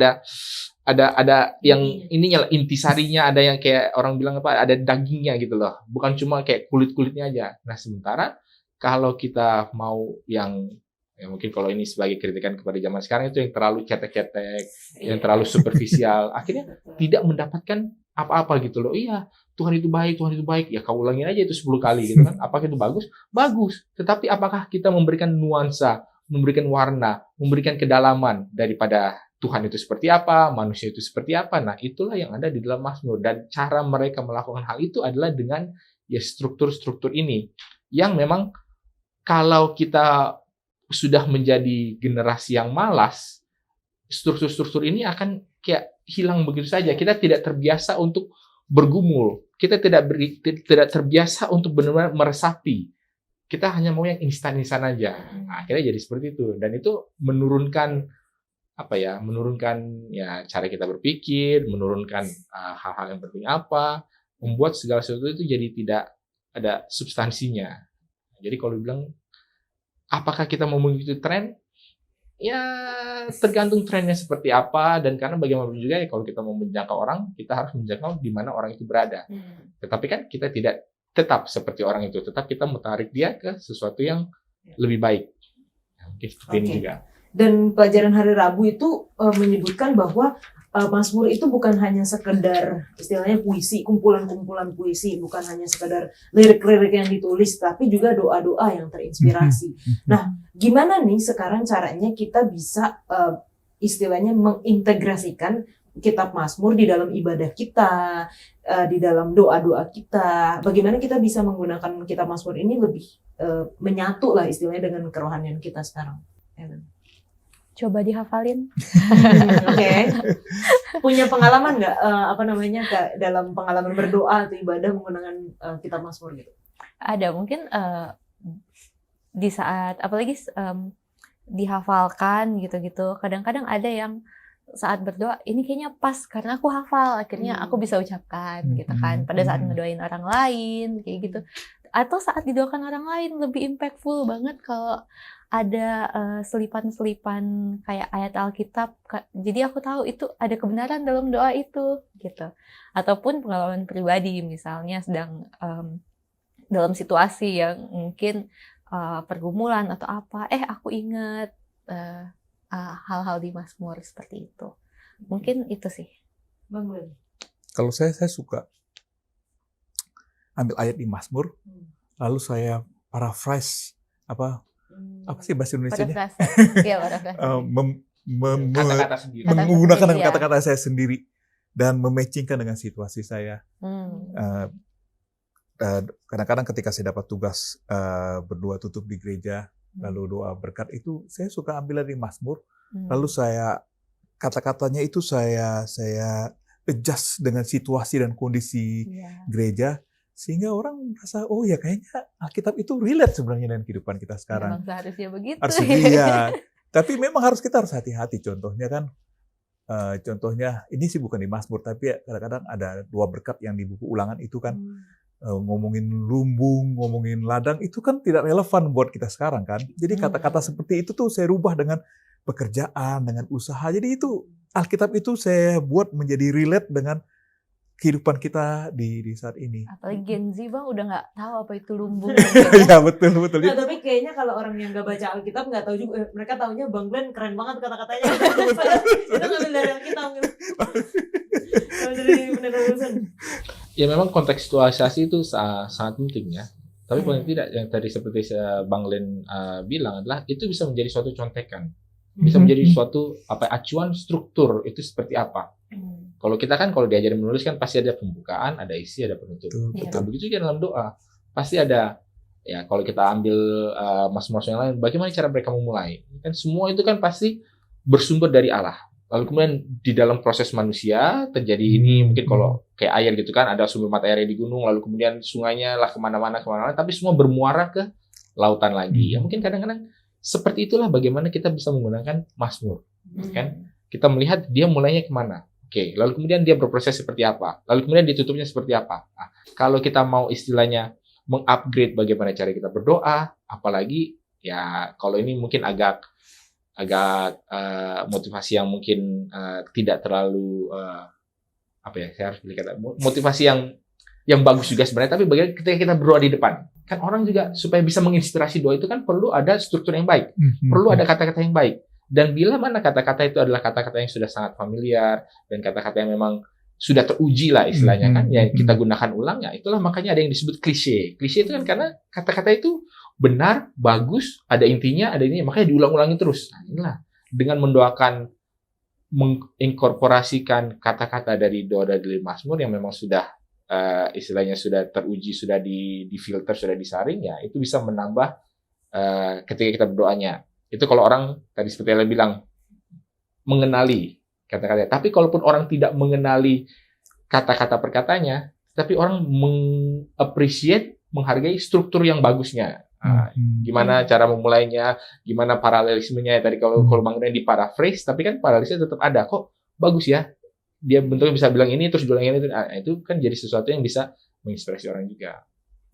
ada yang ininya, intisarinya, ada yang kayak orang bilang ada dagingnya gitu loh, bukan cuma kayak kulit-kulitnya aja. Nah, sementara kalau kita mau yang ya mungkin kalau ini sebagai kritikan kepada zaman sekarang, itu yang terlalu cetek-cetek, yang terlalu superficial, akhirnya tidak mendapatkan apa-apa gitu loh. Iya, Tuhan itu baik, Tuhan itu baik. Ya kau ulangin aja itu 10 kali gitu kan. Apakah itu bagus? Bagus. Tetapi apakah kita memberikan nuansa, memberikan warna, memberikan kedalaman daripada Tuhan itu seperti apa, manusia itu seperti apa? Nah, itulah yang ada di dalam Mazmur. Dan cara mereka melakukan hal itu adalah dengan ya struktur-struktur ini. Yang memang kalau kita sudah menjadi generasi yang malas, struktur-struktur ini akan kayak hilang begitu saja. Kita tidak terbiasa untuk bergumul. Kita tidak terbiasa untuk benar-benar meresapi kita hanya mau yang instan-instan aja. Nah, akhirnya jadi seperti itu, dan itu menurunkan cara kita berpikir, menurunkan hal-hal yang penting membuat segala sesuatu itu jadi tidak ada substansinya. Jadi kalau bilang apakah kita mau mengikuti tren? Ya tergantung trennya seperti apa, dan karena bagaimanapun juga ya kalau kita mau menjangkau orang, kita harus menjangkau di mana orang itu berada. Tetapi kan kita tidak tetap seperti orang itu, tetap kita menarik dia ke sesuatu yang lebih baik. Mungkin seperti ini juga. Dan pelajaran hari Rabu itu menyebutkan bahwa Mazmur itu bukan hanya sekedar istilahnya puisi, kumpulan-kumpulan puisi, bukan hanya sekedar lirik-lirik yang ditulis, tapi juga doa-doa yang terinspirasi. Nah, gimana nih sekarang caranya kita bisa istilahnya mengintegrasikan kitab Mazmur di dalam ibadah kita, di dalam doa-doa kita? Bagaimana kita bisa menggunakan kitab Mazmur ini lebih menyatu lah istilahnya dengan kerohanian kita sekarang? Coba dihafalin. Oke. Punya pengalaman nggak dalam pengalaman berdoa atau ibadah menggunakan kitab Mazmur gitu? Ada, mungkin di saat apalagi dihafalkan gitu-gitu. Kadang-kadang ada yang saat berdoa ini kayaknya pas karena aku hafal, akhirnya aku bisa ucapkan gitu kan. Pada saat ngedoain orang lain kayak gitu. Atau saat didoakan orang lain lebih impactful banget kalau ada selipan-selipan kayak ayat Alkitab. Jadi aku tahu itu ada kebenaran dalam doa itu gitu. Ataupun pengalaman pribadi, misalnya sedang dalam situasi yang mungkin pergumulan atau apa, aku ingat hal-hal di Mazmur seperti itu. Mungkin itu sih. Bang Glenn. Kalau saya suka ambil ayat di Mazmur, lalu saya paraphrase apa sih bahasa Indonesianya? Iya, paraphrase. Kata-kata sendiri. Menggunakan Iya. kata-kata saya sendiri dan mematchingkan dengan situasi saya. Kadang-kadang ketika saya dapat tugas berdoa tutup di gereja, lalu doa berkat itu, saya suka ambil dari Mazmur, lalu saya kata-katanya itu saya adjust dengan situasi dan kondisi gereja, sehingga orang merasa, oh ya kayaknya Alkitab itu relate sebenarnya dengan kehidupan kita sekarang. Memang seharusnya begitu. Harusnya iya. Tapi memang kita harus hati-hati. Contohnya kan, ini sih bukan di Mazmur, tapi kadang-kadang ada doa berkat yang di buku Ulangan itu kan, ngomongin lumbung, ngomongin ladang, itu kan tidak relevan buat kita sekarang kan. Jadi kata-kata seperti itu tuh saya rubah dengan pekerjaan, dengan usaha. Jadi itu Alkitab itu saya buat menjadi relate dengan kehidupan kita di saat ini. Apalagi Gen Z Bang udah nggak tahu apa itu lumbung. Ya betul. Nah, tapi kayaknya kalau orang yang nggak baca Alkitab nggak tahu juga. Mereka taunya Bang Glenn keren banget kata-katanya. Itu ngambil dari Alkitab gitu. Dari penerusan. Ya memang kontekstualisasi itu sangat penting ya. Tapi paling tidak yang tadi seperti Bang Glenn bilang adalah itu bisa menjadi suatu contekan. Bisa menjadi suatu acuan struktur itu seperti apa. Kalau kita kan kalau diajarin menulis kan pasti ada pembukaan, ada isi, ada penutup. Nah, begitu juga dalam doa. Pasti ada, ya kalau kita ambil Mazmur yang lain, bagaimana cara mereka memulai. Kan semua itu kan pasti bersumber dari Allah. Lalu kemudian di dalam proses manusia terjadi ini, mungkin kalau kayak air gitu kan, ada sumber mata air di gunung, lalu kemudian sungainya lah kemana-mana, tapi semua bermuara ke lautan lagi. Ya mungkin kadang-kadang seperti itulah bagaimana kita bisa menggunakan Mazmur. Kan? Kita melihat dia mulainya kemana. Oke, lalu kemudian dia berproses seperti apa? Lalu kemudian ditutupnya seperti apa? Nah, kalau kita mau istilahnya mengupgrade bagaimana cara kita berdoa, apalagi ya kalau ini mungkin agak motivasi yang mungkin tidak terlalu saya harus pilih kata motivasi yang bagus juga sebenarnya, tapi bagaimana ketika kita berdoa di depan, kan orang juga supaya bisa menginspirasi doa itu kan perlu ada struktur yang baik, perlu ada kata-kata yang baik. Dan bila mana kata-kata itu adalah kata-kata yang sudah sangat familiar dan kata-kata yang memang sudah teruji lah istilahnya kan, yang kita gunakan ulang, ya itulah makanya ada yang disebut klise. Klise itu kan karena kata-kata itu benar, bagus, ada intinya, makanya diulang-ulangi terus. Nah, inilah dengan mendoakan, menginkorporasikan kata-kata dari doa dari Mazmur yang memang sudah istilahnya sudah teruji, sudah difilter, sudah disaring, ya itu bisa menambah ketika kita berdoanya. Itu kalau orang tadi seperti yang bilang mengenali kata-kata. Tapi kalaupun orang tidak mengenali kata-kata perkatanya, tapi orang menghargai struktur yang bagusnya. Gimana cara memulainya, gimana paralelismenya tadi kalau Bang Ren di paraphrase, tapi kan paralelisnya tetap ada kok. Bagus ya. Dia bentuknya bisa bilang ini terus bilang ini, itu kan jadi sesuatu yang bisa menginspirasi orang juga.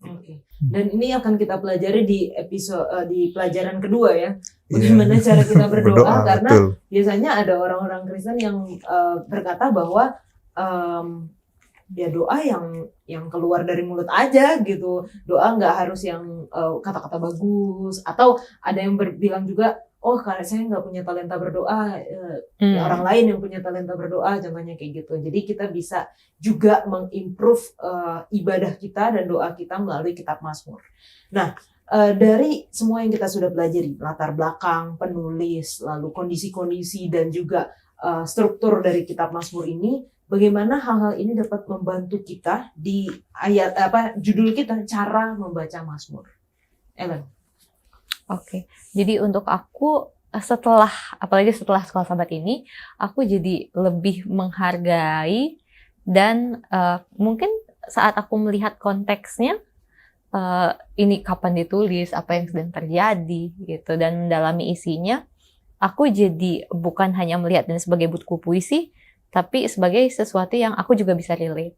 Oke. Dan ini akan kita pelajari di episode di pelajaran kedua ya. Bagaimana cara kita berdoa, karena betul. biasanya ada orang-orang Kristen yang berkata bahwa ya doa yang keluar dari mulut aja gitu. Doa nggak harus yang kata-kata bagus, atau ada yang bilang juga, oh karena saya nggak punya talenta berdoa, ya orang lain yang punya talenta berdoa, contohnya kayak gitu. Jadi kita bisa juga mengimprove ibadah kita dan doa kita melalui kitab Mazmur. Nah, dari semua yang kita sudah pelajari, latar belakang, penulis, lalu kondisi-kondisi dan juga struktur dari kitab Mazmur ini, bagaimana hal-hal ini dapat membantu kita di ayat judul kita, cara membaca Mazmur. Ellen. Oke, jadi untuk aku apalagi setelah sekolah sahabat ini, aku jadi lebih menghargai dan mungkin saat aku melihat konteksnya, ini kapan ditulis, apa yang sedang terjadi gitu, dan mendalami isinya, aku jadi bukan hanya melihat ini sebagai buku puisi, tapi sebagai sesuatu yang aku juga bisa relate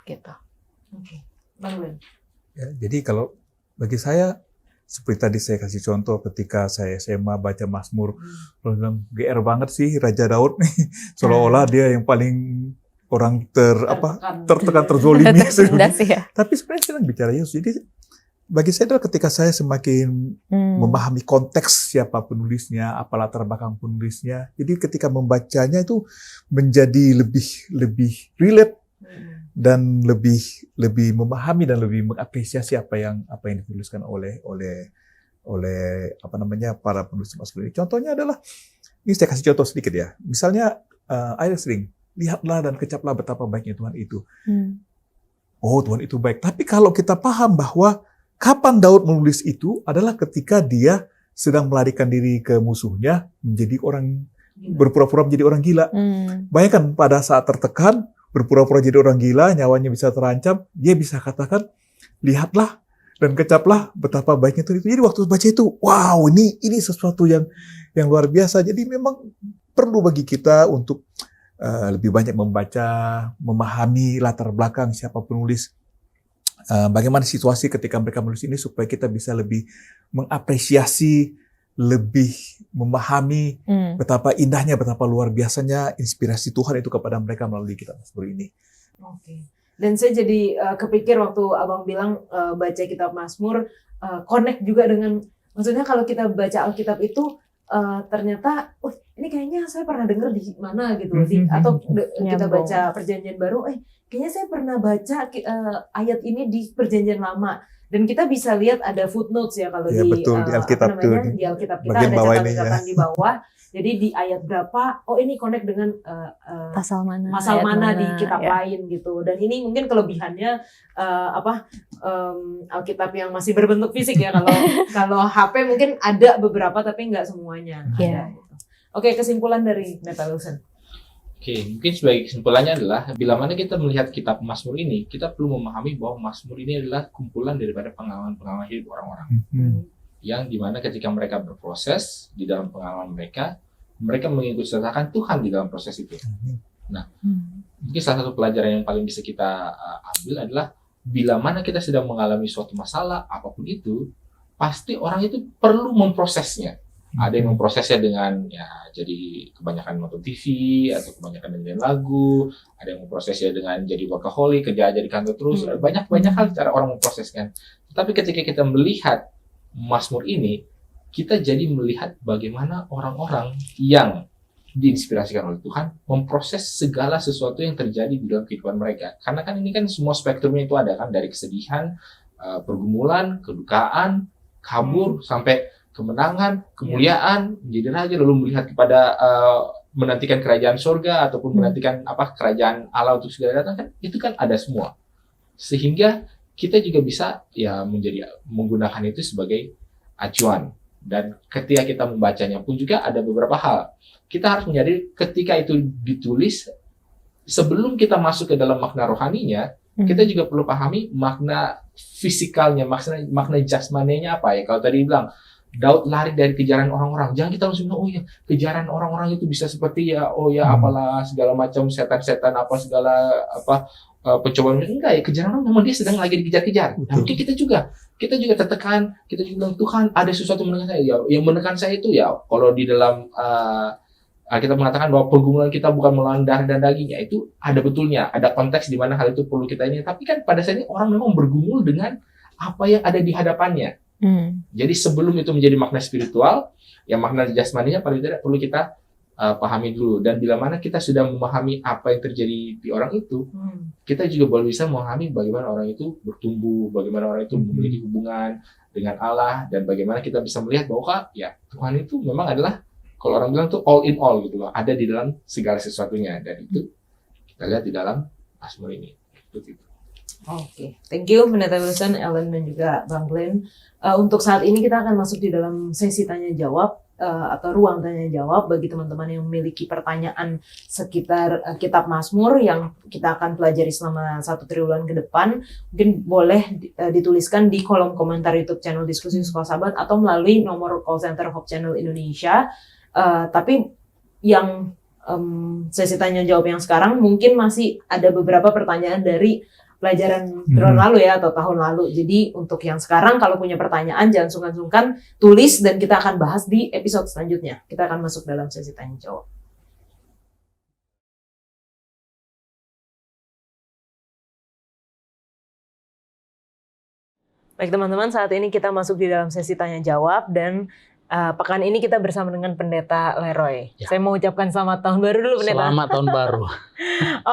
gitu. Oke. Bang Ben. Ya, jadi kalau bagi saya, seperti tadi saya kasih contoh ketika saya SMA baca Mazmur, orang bilang GR banget sih Raja Daud nih, seolah-olah dia yang paling orang tertekan, terzolimi. Tertindas ya. Tapi sebenarnya sedang bicara Yesus. Jadi bagi saya adalah ketika saya semakin memahami konteks siapa penulisnya, apa latar belakang penulisnya. Jadi ketika membacanya itu menjadi lebih relate dan lebih memahami dan lebih mengapresiasi apa yang dituliskan oleh para penulis Mazmur ini. Contohnya adalah, ini saya kasih contoh sedikit ya. Misalnya ayat sering, lihatlah dan kecaplah betapa baiknya Tuhan itu. Oh, Tuhan itu baik. Tapi kalau kita paham bahwa kapan Daud menulis itu adalah ketika dia sedang melarikan diri ke musuhnya, menjadi orang berpura-pura menjadi orang gila. Bayangkan pada saat tertekan, berpura-pura jadi orang gila, nyawanya bisa terancam, dia bisa katakan, lihatlah dan kecaplah betapa baiknya Tuhan itu. Jadi waktu baca itu, wow, ini sesuatu yang luar biasa. Jadi memang perlu bagi kita untuk lebih banyak membaca, memahami latar belakang siapa penulis, bagaimana situasi ketika mereka menulis ini, supaya kita bisa lebih mengapresiasi, lebih memahami betapa indahnya, betapa luar biasanya inspirasi Tuhan itu kepada mereka melalui kitab Mazmur ini. Oke. Dan saya jadi kepikir waktu Abang bilang baca kitab Mazmur, connect juga dengan, maksudnya kalau kita baca Alkitab itu ternyata, ini kayaknya saya pernah dengar di mana gitu, atau kita baca Perjanjian Baru, kayaknya saya pernah baca ayat ini di Perjanjian Lama. Dan kita bisa lihat ada footnotes ya kalau di Alkitab di Alkitab kita ada catatan-catatan di bawah. Jadi di ayat berapa, ini connect dengan pasal mana di kitab lain gitu. Dan ini mungkin kelebihannya Alkitab yang masih berbentuk fisik ya. Kalau HP mungkin ada beberapa tapi nggak semuanya ada. Gitu. Oke, kesimpulan dari Neta Wilson. Oke, mungkin sebagai kesimpulannya adalah, bila mana kita melihat kitab Mazmur ini, kita perlu memahami bahwa Mazmur ini adalah kumpulan daripada pengalaman-pengalaman hidup orang-orang. Yang dimana ketika mereka berproses di dalam pengalaman mereka mengikut sertakan Tuhan di dalam proses itu. Nah, mungkin salah satu pelajaran yang paling bisa kita ambil adalah, bila mana kita sedang mengalami suatu masalah, apapun itu, pasti orang itu perlu memprosesnya. Ada yang memprosesnya dengan jadi kebanyakan nonton TV atau kebanyakan dengerin lagu, ada yang memprosesnya dengan jadi workaholic, kerja aja di kantor terus, banyak hal cara orang memproseskan. Tapi ketika kita melihat Mazmur ini, kita jadi melihat bagaimana orang-orang yang diinspirasikan oleh Tuhan memproses segala sesuatu yang terjadi di dalam kehidupan mereka. Karena kan ini kan semua spektrumnya itu ada kan, dari kesedihan, pergumulan, kedukaan, kabur, sampai kemenangan, kemuliaan, menjadi raja, lalu melihat kepada menantikan kerajaan surga ataupun menantikan kerajaan Allah untuk segala datang, kan itu kan ada semua. Sehingga kita juga bisa menggunakan itu sebagai acuan. Dan ketika kita membacanya pun juga ada beberapa hal. Kita harus menyadari ketika itu ditulis, sebelum kita masuk ke dalam makna rohaninya, kita juga perlu pahami makna fisikalnya, makna jasmaninya apa ya. Kalau tadi bilang Daud lari dari kejaran orang-orang, jangan kita langsung bilang, oh ya kejaran orang-orang itu bisa seperti ya, oh ya apalah segala macam setan-setan apa segala apa pencobaan. Enggak ya, kejaran orang memang dia sedang lagi dikejar-kejar. Nah, mungkin kita juga tertekan, kita juga bilang Tuhan ada sesuatu menekan saya. Ya, yang menekan saya itu ya kalau di dalam kita mengatakan bahwa pergumulan kita bukan melawan darah dan daging, ya itu ada betulnya, ada konteks di mana hal itu perlu kita ini. Tapi kan pada saat ini orang memang bergumul dengan apa yang ada di hadapannya. Jadi sebelum itu menjadi makna spiritual, yang makna jasmaninya paling tidak perlu kita pahami dulu. Dan bila mana kita sudah memahami apa yang terjadi di orang itu, kita juga baru bisa memahami bagaimana orang itu bertumbuh, bagaimana orang itu memiliki hubungan dengan Allah, dan bagaimana kita bisa melihat bahwa ya Tuhan itu memang adalah, kalau orang bilang tuh all in all gitu loh, ada di dalam segala sesuatunya. Dan itu kita lihat di dalam Mazmur ini. Begitu. Oke, thank you Pendeta Wilson, Ellen, dan juga Bang Glenn. Untuk saat ini kita akan masuk di dalam sesi tanya jawab atau ruang tanya jawab bagi teman-teman yang memiliki pertanyaan sekitar kitab Mazmur yang kita akan pelajari selama 1 triwulan ke depan. Mungkin boleh dituliskan di kolom komentar YouTube channel Diskusi Sekolah Sabat atau melalui nomor call center Hope Channel Indonesia. Tapi yang sesi tanya jawab yang sekarang mungkin masih ada beberapa pertanyaan dari pelajaran tahun lalu ya, atau tahun lalu. Jadi untuk yang sekarang kalau punya pertanyaan jangan sungkan-sungkan tulis, dan kita akan bahas di episode selanjutnya. Kita akan masuk dalam sesi tanya jawab. Baik teman-teman, saat ini kita masuk di dalam sesi tanya jawab, dan pekan ini kita bersama dengan Pendeta Leroy. Ya. Saya mau ucapkan selamat tahun baru dulu, Pendeta. Selamat tahun baru.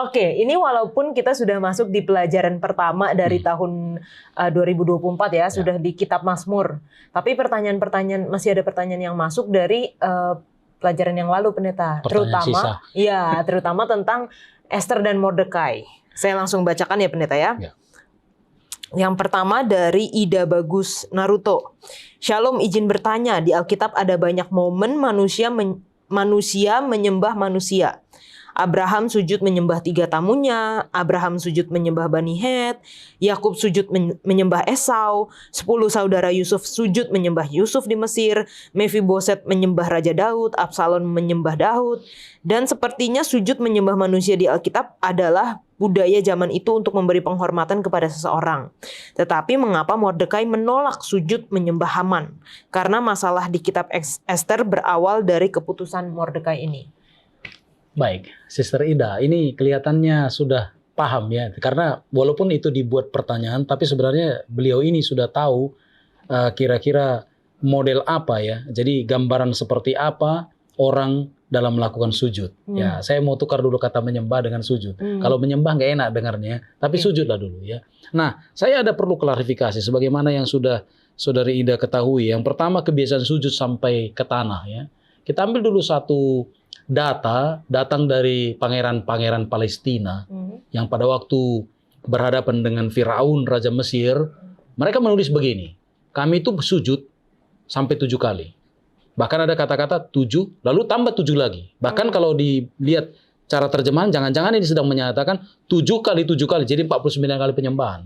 Oke, ini walaupun kita sudah masuk di pelajaran pertama dari tahun 2024 ya, sudah di Kitab Mazmur. Tapi masih ada pertanyaan yang masuk dari pelajaran yang lalu, Pendeta. Terutama tentang Esther dan Mordekai. Saya langsung bacakan ya, Pendeta ya. Yang pertama dari Ida Bagus Naruto. Shalom, izin bertanya, di Alkitab ada banyak momen manusia menyembah manusia. Abraham sujud menyembah 3 tamunya, Abraham sujud menyembah Bani Het, Yakub sujud menyembah Esau, 10 saudara Yusuf sujud menyembah Yusuf di Mesir, Mephiboset menyembah Raja Daud, Absalom menyembah Daud, dan sepertinya sujud menyembah manusia di Alkitab adalah budaya zaman itu untuk memberi penghormatan kepada seseorang. Tetapi mengapa Mordekai menolak sujud menyembah Haman? Karena masalah di kitab Esther berawal dari keputusan Mordekai ini. Baik, Sister Ida, ini kelihatannya sudah paham ya. Karena walaupun itu dibuat pertanyaan, tapi sebenarnya beliau ini sudah tahu kira-kira model apa ya. Jadi gambaran seperti apa orang dalam melakukan sujud. Ya, saya mau tukar dulu kata menyembah dengan sujud. Kalau menyembah nggak enak dengarnya, tapi sujudlah dulu ya. Nah, saya ada perlu klarifikasi sebagaimana yang sudah Saudari Ida ketahui. Yang pertama, kebiasaan sujud sampai ke tanah ya. Kita ambil dulu satu data datang dari pangeran-pangeran Palestina yang pada waktu berhadapan dengan Firaun Raja Mesir, mereka menulis begini, kami itu sujud sampai 7 kali. Bahkan ada kata-kata 7, lalu tambah 7 lagi. Bahkan kalau dilihat cara terjemahan, jangan-jangan ini sedang menyatakan 7 kali 7 kali, jadi 49 kali penyembahan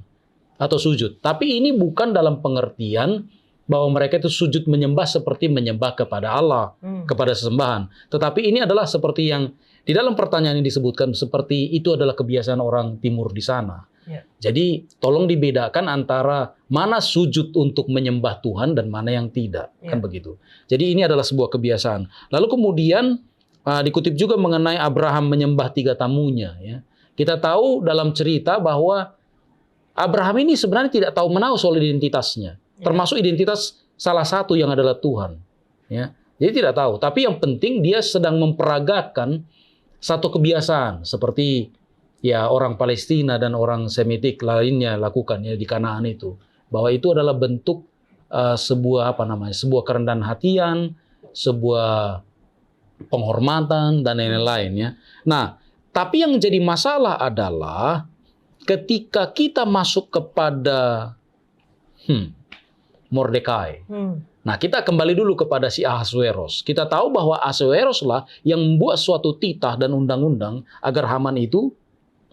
atau sujud. Tapi ini bukan dalam pengertian bahwa mereka itu sujud menyembah seperti menyembah kepada Allah, kepada sesembahan. Tetapi ini adalah seperti yang di dalam pertanyaan ini disebutkan, seperti itu adalah kebiasaan orang timur di sana. Jadi tolong dibedakan antara mana sujud untuk menyembah Tuhan dan mana yang tidak. Kan begitu. Jadi ini adalah sebuah kebiasaan. Lalu kemudian dikutip juga mengenai Abraham menyembah 3 tamunya. Ya. Kita tahu dalam cerita bahwa Abraham ini sebenarnya tidak tahu menahu soal identitasnya. Termasuk identitas salah satu yang adalah Tuhan. Ya. Jadi tidak tahu. Tapi yang penting dia sedang memperagakan satu kebiasaan. Seperti ya orang Palestina dan orang Semitik lainnya lakukan ya di Kanaan itu. Bahwa itu adalah bentuk sebuah kerendahan hatian, sebuah penghormatan dan lain-lain ya. Nah, tapi yang jadi masalah adalah ketika kita masuk kepada Mordekai. Nah, kita kembali dulu kepada si Ahasuerus. Kita tahu bahwa Ahasuerus lah yang membuat suatu titah dan undang-undang agar Haman itu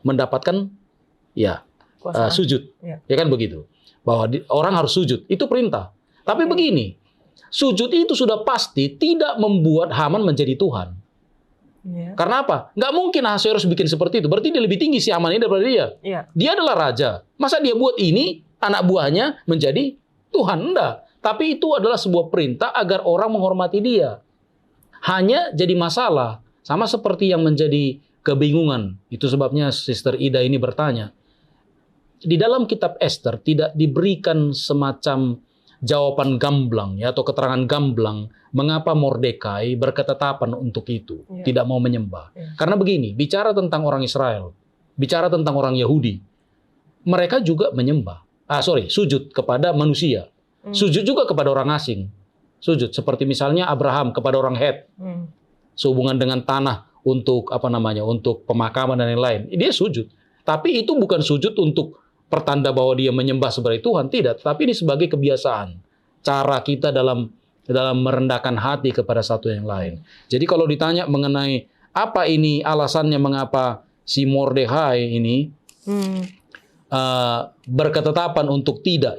mendapatkan ya sujud. Ya. Ya kan begitu. Bahwa orang harus sujud. Itu perintah. Tapi begini, sujud itu sudah pasti tidak membuat Haman menjadi Tuhan. Ya. Karena apa? Nggak mungkin Ahasuerus bikin seperti itu. Berarti dia lebih tinggi si Haman ini daripada dia. Ya. Dia adalah raja. Masa dia buat ini, anak buahnya menjadi Tuhan? Enggak. Tapi itu adalah sebuah perintah agar orang menghormati dia. Hanya jadi masalah. Sama seperti yang menjadi kebingungan. Itu sebabnya Sister Ida ini bertanya. Di dalam kitab Ester tidak diberikan semacam jawaban gamblang ya, atau keterangan gamblang mengapa Mordekai berketetapan untuk itu, Ya. tidak mau menyembah. Ya. Karena begini, bicara tentang orang Israel, bicara tentang orang Yahudi, mereka juga menyembah. Sujud kepada manusia. Sujud juga kepada orang asing. Sujud seperti misalnya Abraham kepada orang Het. Sehubungan dengan tanah untuk untuk pemakaman dan lain-lain. Dia sujud. Tapi itu bukan sujud untuk pertanda bahwa dia menyembah sebagai Tuhan, tidak. Tapi ini sebagai kebiasaan. Cara kita dalam merendahkan hati kepada satu yang lain. Jadi kalau ditanya mengenai apa ini alasannya mengapa si Mordekai ini berketetapan untuk tidak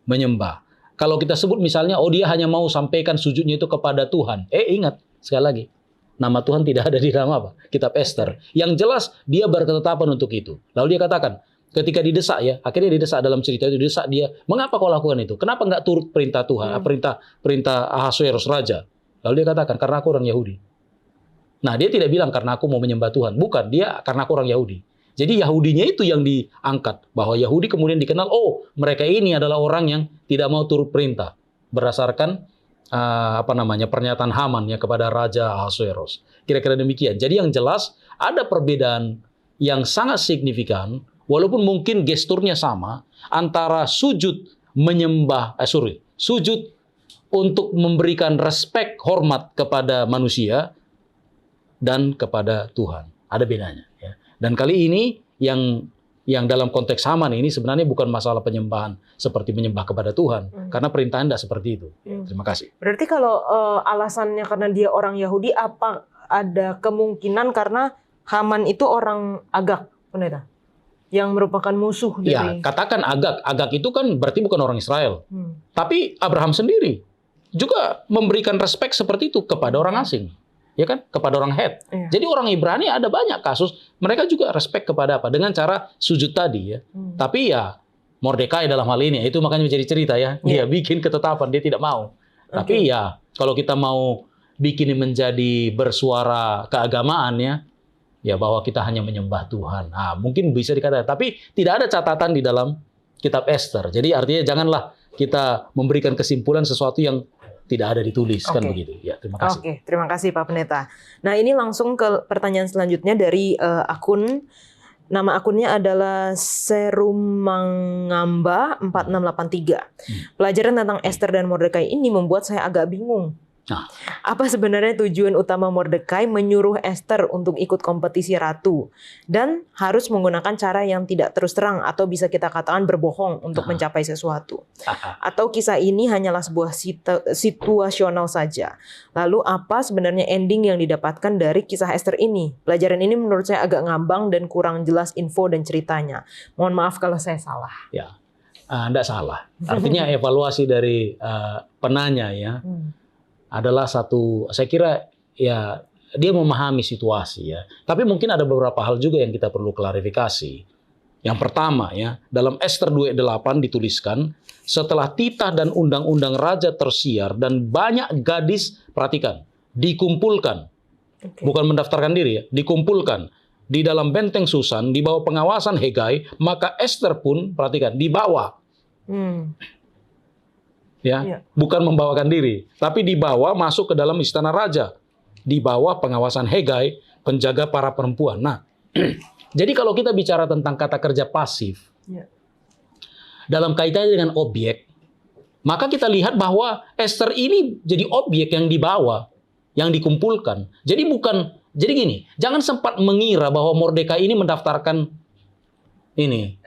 menyembah. Kalau kita sebut misalnya, dia hanya mau sampaikan sujudnya itu kepada Tuhan. Ingat sekali lagi, nama Tuhan tidak ada di dalam apa? Kitab Ester. Yang jelas dia berketetapan untuk itu. Lalu dia katakan, ketika didesak ya, akhirnya didesak dalam cerita itu, didesak dia, mengapa kau lakukan itu? Kenapa nggak turut perintah Tuhan, perintah Ahasuerus raja? Lalu dia katakan, karena aku orang Yahudi. Nah, dia tidak bilang karena aku mau menyembah Tuhan. Bukan, dia karena aku orang Yahudi. Jadi Yahudinya itu yang diangkat. Bahwa Yahudi kemudian dikenal, mereka ini adalah orang yang tidak mau turut perintah. Berdasarkan pernyataan Haman ya kepada Raja Ahasuerus. Kira-kira demikian. Jadi yang jelas, ada perbedaan yang sangat signifikan, walaupun mungkin gesturnya sama, antara sujud sujud untuk memberikan respek, hormat kepada manusia, dan kepada Tuhan. Ada bedanya. Ya. Dan kali ini yang dalam konteks Haman ini sebenarnya bukan masalah penyembahan seperti menyembah kepada Tuhan. Karena perintahnya tidak seperti itu. Terima kasih. Berarti kalau alasannya karena dia orang Yahudi, apa ada kemungkinan karena Haman itu orang Agag, pendeta? Yang merupakan musuh dari... Ya, katakan Agag. Agag itu kan berarti bukan orang Israel. Tapi Abraham sendiri juga memberikan respek seperti itu kepada orang asing. Ya kan? Kepada orang Het. Iya. Jadi orang Ibrani ada banyak kasus, mereka juga respek kepada apa? Dengan cara sujud tadi ya. Tapi ya, Mordekai dalam hal ini, itu makanya menjadi cerita ya. Dia bikin ketetapan, dia tidak mau. Tapi ya, kalau kita mau bikin menjadi bersuara keagamaan ya bahwa kita hanya menyembah Tuhan. Mungkin bisa dikatakan. Tapi tidak ada catatan di dalam kitab Ester. Jadi artinya janganlah kita memberikan kesimpulan sesuatu yang tidak ada ditulis, kan begitu. Ya, terima kasih. Oke, terima kasih Pak Pendeta. Nah, ini langsung ke pertanyaan selanjutnya dari akun. Nama akunnya adalah Serumangamba 4683. Pelajaran tentang Ester dan Mordekai ini membuat saya agak bingung. Apa sebenarnya tujuan utama Mordekai menyuruh Ester untuk ikut kompetisi ratu dan harus menggunakan cara yang tidak terus terang atau bisa kita katakan berbohong untuk mencapai sesuatu? Atau kisah ini hanyalah sebuah situasional saja? Lalu apa sebenarnya ending yang didapatkan dari kisah Ester ini? Pelajaran ini menurut saya agak ngambang dan kurang jelas info dan ceritanya. Mohon maaf kalau saya salah. Ya, tidak salah. Artinya evaluasi dari penanya ya. Adalah satu, saya kira ya dia memahami situasi ya. Tapi mungkin ada beberapa hal juga yang kita perlu klarifikasi. Yang pertama ya, dalam Ester 2:8 dituliskan, setelah titah dan undang-undang raja tersiar dan banyak gadis, perhatikan, dikumpulkan. Bukan mendaftarkan diri ya, dikumpulkan di dalam benteng Susan, di bawah pengawasan Hegai, maka Ester pun, perhatikan, dibawa. Ya, bukan membawakan diri, tapi dibawa masuk ke dalam istana raja, di bawah pengawasan Hegai, penjaga para perempuan. Nah, jadi kalau kita bicara tentang kata kerja pasif, dalam kaitannya dengan objek, maka kita lihat bahwa Ester ini jadi objek yang dibawa, yang dikumpulkan. Jadi gini, jangan sempat mengira bahwa Mordekai ini mendaftarkan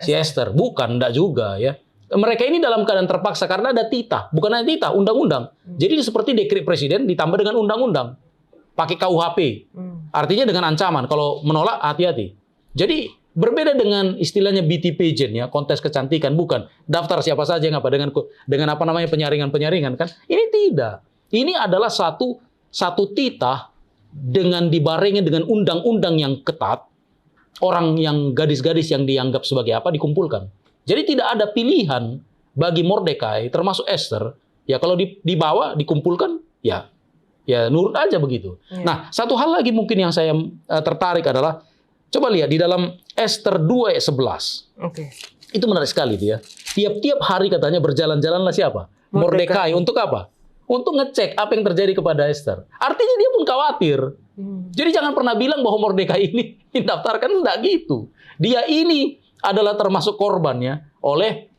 si Ester, bukan, enggak juga ya. Mereka ini dalam keadaan terpaksa karena ada titah, bukan hanya titah, undang-undang. Jadi seperti dekret presiden ditambah dengan undang-undang, pakai KUHP. Artinya dengan ancaman, kalau menolak hati-hati. Jadi Berbeda dengan istilahnya beauty pageant ya, kontes kecantikan, bukan daftar siapa saja yang apa dengan apa namanya penyaringan kan. Ini tidak. Ini adalah satu titah dengan dibarengi dengan undang-undang yang ketat. Orang yang gadis-gadis yang dianggap sebagai apa dikumpulkan. Jadi tidak ada pilihan bagi Mordekai termasuk Esther. Ya kalau dibawa dikumpulkan ya nurut aja begitu. Ya. Nah, satu hal lagi mungkin yang saya tertarik adalah coba lihat di dalam Esther 2 ayat 11. Oke. Itu menarik sekali itu ya. Tiap-tiap hari katanya berjalan-jalanlah siapa? Mordekai. Untuk apa? Untuk ngecek apa yang terjadi kepada Esther. Artinya dia pun khawatir. Jadi jangan pernah bilang bahwa Mordekai ini didaftarkan, enggak gitu. Dia ini adalah termasuk korbannya oleh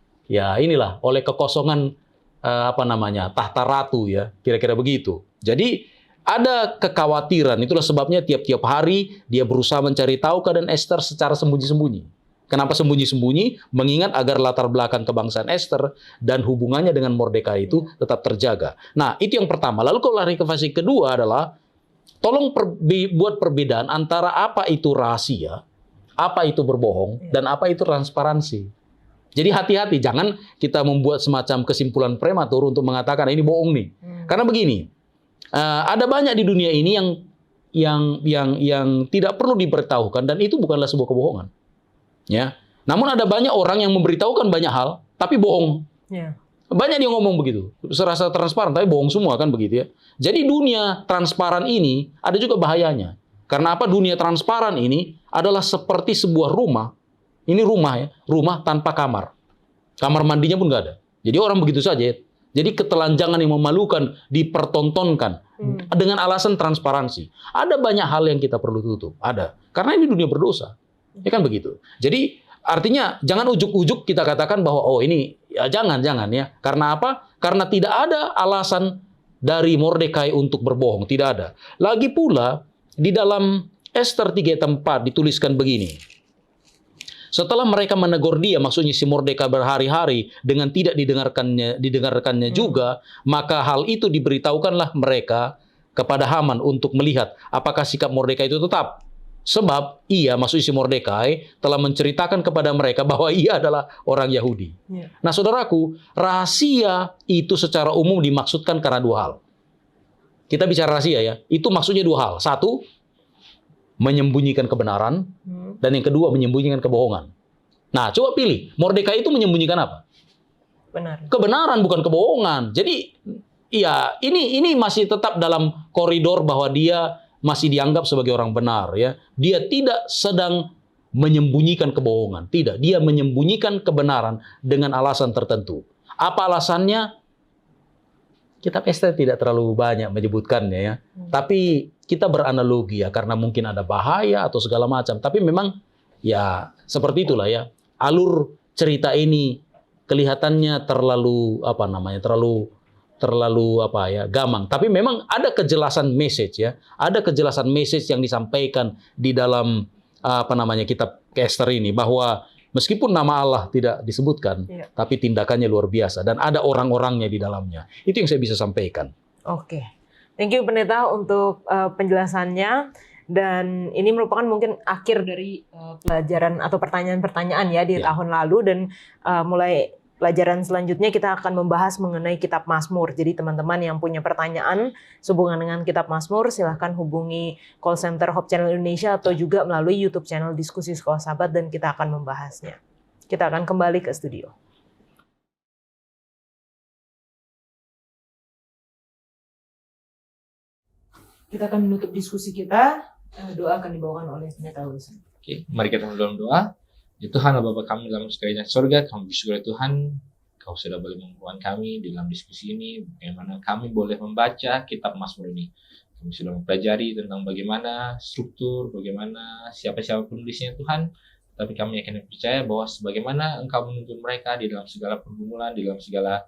oleh kekosongan tahta ratu ya, kira-kira begitu. Jadi ada kekhawatiran, itulah sebabnya tiap-tiap hari dia berusaha mencari tahu keadaan Esther secara sembunyi-sembunyi. Kenapa sembunyi-sembunyi? Mengingat agar latar belakang kebangsaan Esther dan hubungannya dengan Mordekai itu tetap terjaga. Nah, itu yang pertama. Lalu kalau lari ke fase kedua adalah tolong buat perbedaan antara apa itu rahasia, apa itu berbohong, dan apa itu transparansi. Jadi hati-hati, jangan kita membuat semacam kesimpulan prematur untuk mengatakan ini bohong nih. Karena begini, ada banyak di dunia ini yang tidak perlu diberitahukan dan itu bukanlah sebuah kebohongan. Ya. Namun ada banyak orang yang memberitahukan banyak hal tapi bohong. Ya. Banyak yang ngomong begitu, serasa transparan tapi bohong semua kan begitu ya. Jadi dunia transparan ini ada juga bahayanya. Karena apa? Dunia transparan ini adalah seperti sebuah rumah. Ini rumah ya, rumah tanpa kamar. Kamar mandinya pun nggak ada. Jadi orang begitu saja. Jadi ketelanjangan yang memalukan dipertontonkan dengan alasan transparansi. Ada banyak hal yang kita perlu tutup. Ada. Karena ini dunia berdosa. Ya kan begitu. Jadi artinya jangan ujuk-ujuk kita katakan bahwa oh ini ya jangan ya. Karena apa? Karena tidak ada alasan dari Mordekai untuk berbohong, tidak ada. Lagi pula di dalam Esther 3 ayat 4 dituliskan begini. Setelah mereka menegur dia, maksudnya si Mordekai berhari-hari dengan tidak didengarkannya juga, maka hal itu diberitahukanlah mereka kepada Haman untuk melihat apakah sikap Mordekai itu tetap. Sebab ia, maksudnya si Mordekai, telah menceritakan kepada mereka bahwa ia adalah orang Yahudi. Ya. Nah saudaraku, rahasia itu secara umum dimaksudkan karena dua hal. Kita bicara rahasia ya, itu maksudnya dua hal. Satu, menyembunyikan kebenaran. Dan yang kedua, menyembunyikan kebohongan. Nah coba pilih, Mordekai itu menyembunyikan apa? Benar. Kebenaran, bukan kebohongan. Jadi ya ini masih tetap dalam koridor bahwa dia masih dianggap sebagai orang benar ya. Dia tidak sedang menyembunyikan kebohongan, tidak. Dia menyembunyikan kebenaran dengan alasan tertentu. Apa alasannya? Kitab Esther tidak terlalu banyak menyebutkannya ya. Tapi kita beranalogi ya karena mungkin ada bahaya atau segala macam. Tapi memang ya seperti itulah ya. Alur cerita ini kelihatannya terlalu gamang. Tapi memang ada kejelasan message ya. Ada kejelasan message yang disampaikan di dalam kitab Esther ini bahwa meskipun nama Allah tidak disebutkan, tapi tindakannya luar biasa dan ada orang-orangnya di dalamnya. Itu yang saya bisa sampaikan. Oke. Thank you Pendeta untuk penjelasannya. Dan ini merupakan mungkin akhir dari pelajaran atau pertanyaan-pertanyaan ya di tahun lalu, dan mulai pelajaran selanjutnya kita akan membahas mengenai Kitab Mazmur. Jadi teman-teman yang punya pertanyaan sehubungan dengan Kitab Mazmur, silahkan hubungi call center Hope Channel Indonesia atau juga melalui YouTube channel Diskusi Sekolah Sahabat dan kita akan membahasnya. Kita akan kembali ke studio. Kita akan menutup diskusi kita. Doa akan dibawakan oleh Pendeta Wilson. Oke, mari kita dalam doa. Ya Tuhan, Bapa kami dalam sekalian surga, kami bersyukur Tuhan, Kau sudah boleh mempertemukan kami dalam diskusi ini, bagaimana kami boleh membaca Kitab Mazmur ini. Kami sudah mempelajari tentang bagaimana struktur, bagaimana siapa-siapa penulisnya Tuhan, tapi kami akan percaya bahwa sebagaimana Engkau menuntun mereka di dalam segala pergumulan, di dalam segala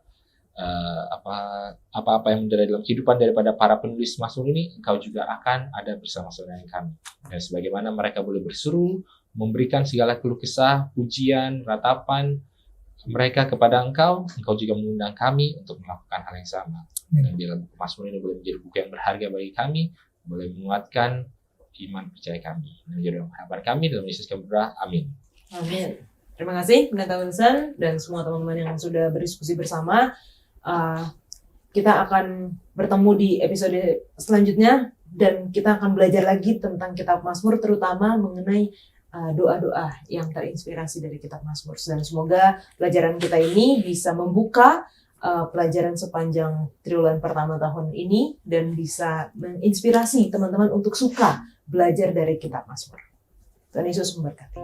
apa-apa yang menjadi dalam kehidupan daripada para penulis Mazmur ini, Engkau juga akan ada bersama-sama dengan kami. Dan sebagaimana mereka boleh berseru, memberikan segala keluh kesah, pujian, ratapan mereka kepada Engkau, Engkau juga mengundang kami untuk melakukan hal yang sama. Dan dalam buku Mazmur ini boleh menjadi buku yang berharga bagi kami, boleh menguatkan iman percaya kami. Menjadi harapan kami dalam Yesus kami berdoa. Amin. Amin. Terima kasih Pendeta Wilson dan semua teman-teman yang sudah berdiskusi bersama. Kita akan bertemu di episode selanjutnya dan kita akan belajar lagi tentang Kitab Mazmur, terutama mengenai doa-doa yang terinspirasi dari Kitab Mazmur. Dan semoga pelajaran kita ini bisa membuka pelajaran sepanjang triwulan pertama tahun ini dan bisa menginspirasi teman-teman untuk suka belajar dari Kitab Mazmur. Tuhan Yesus memberkati.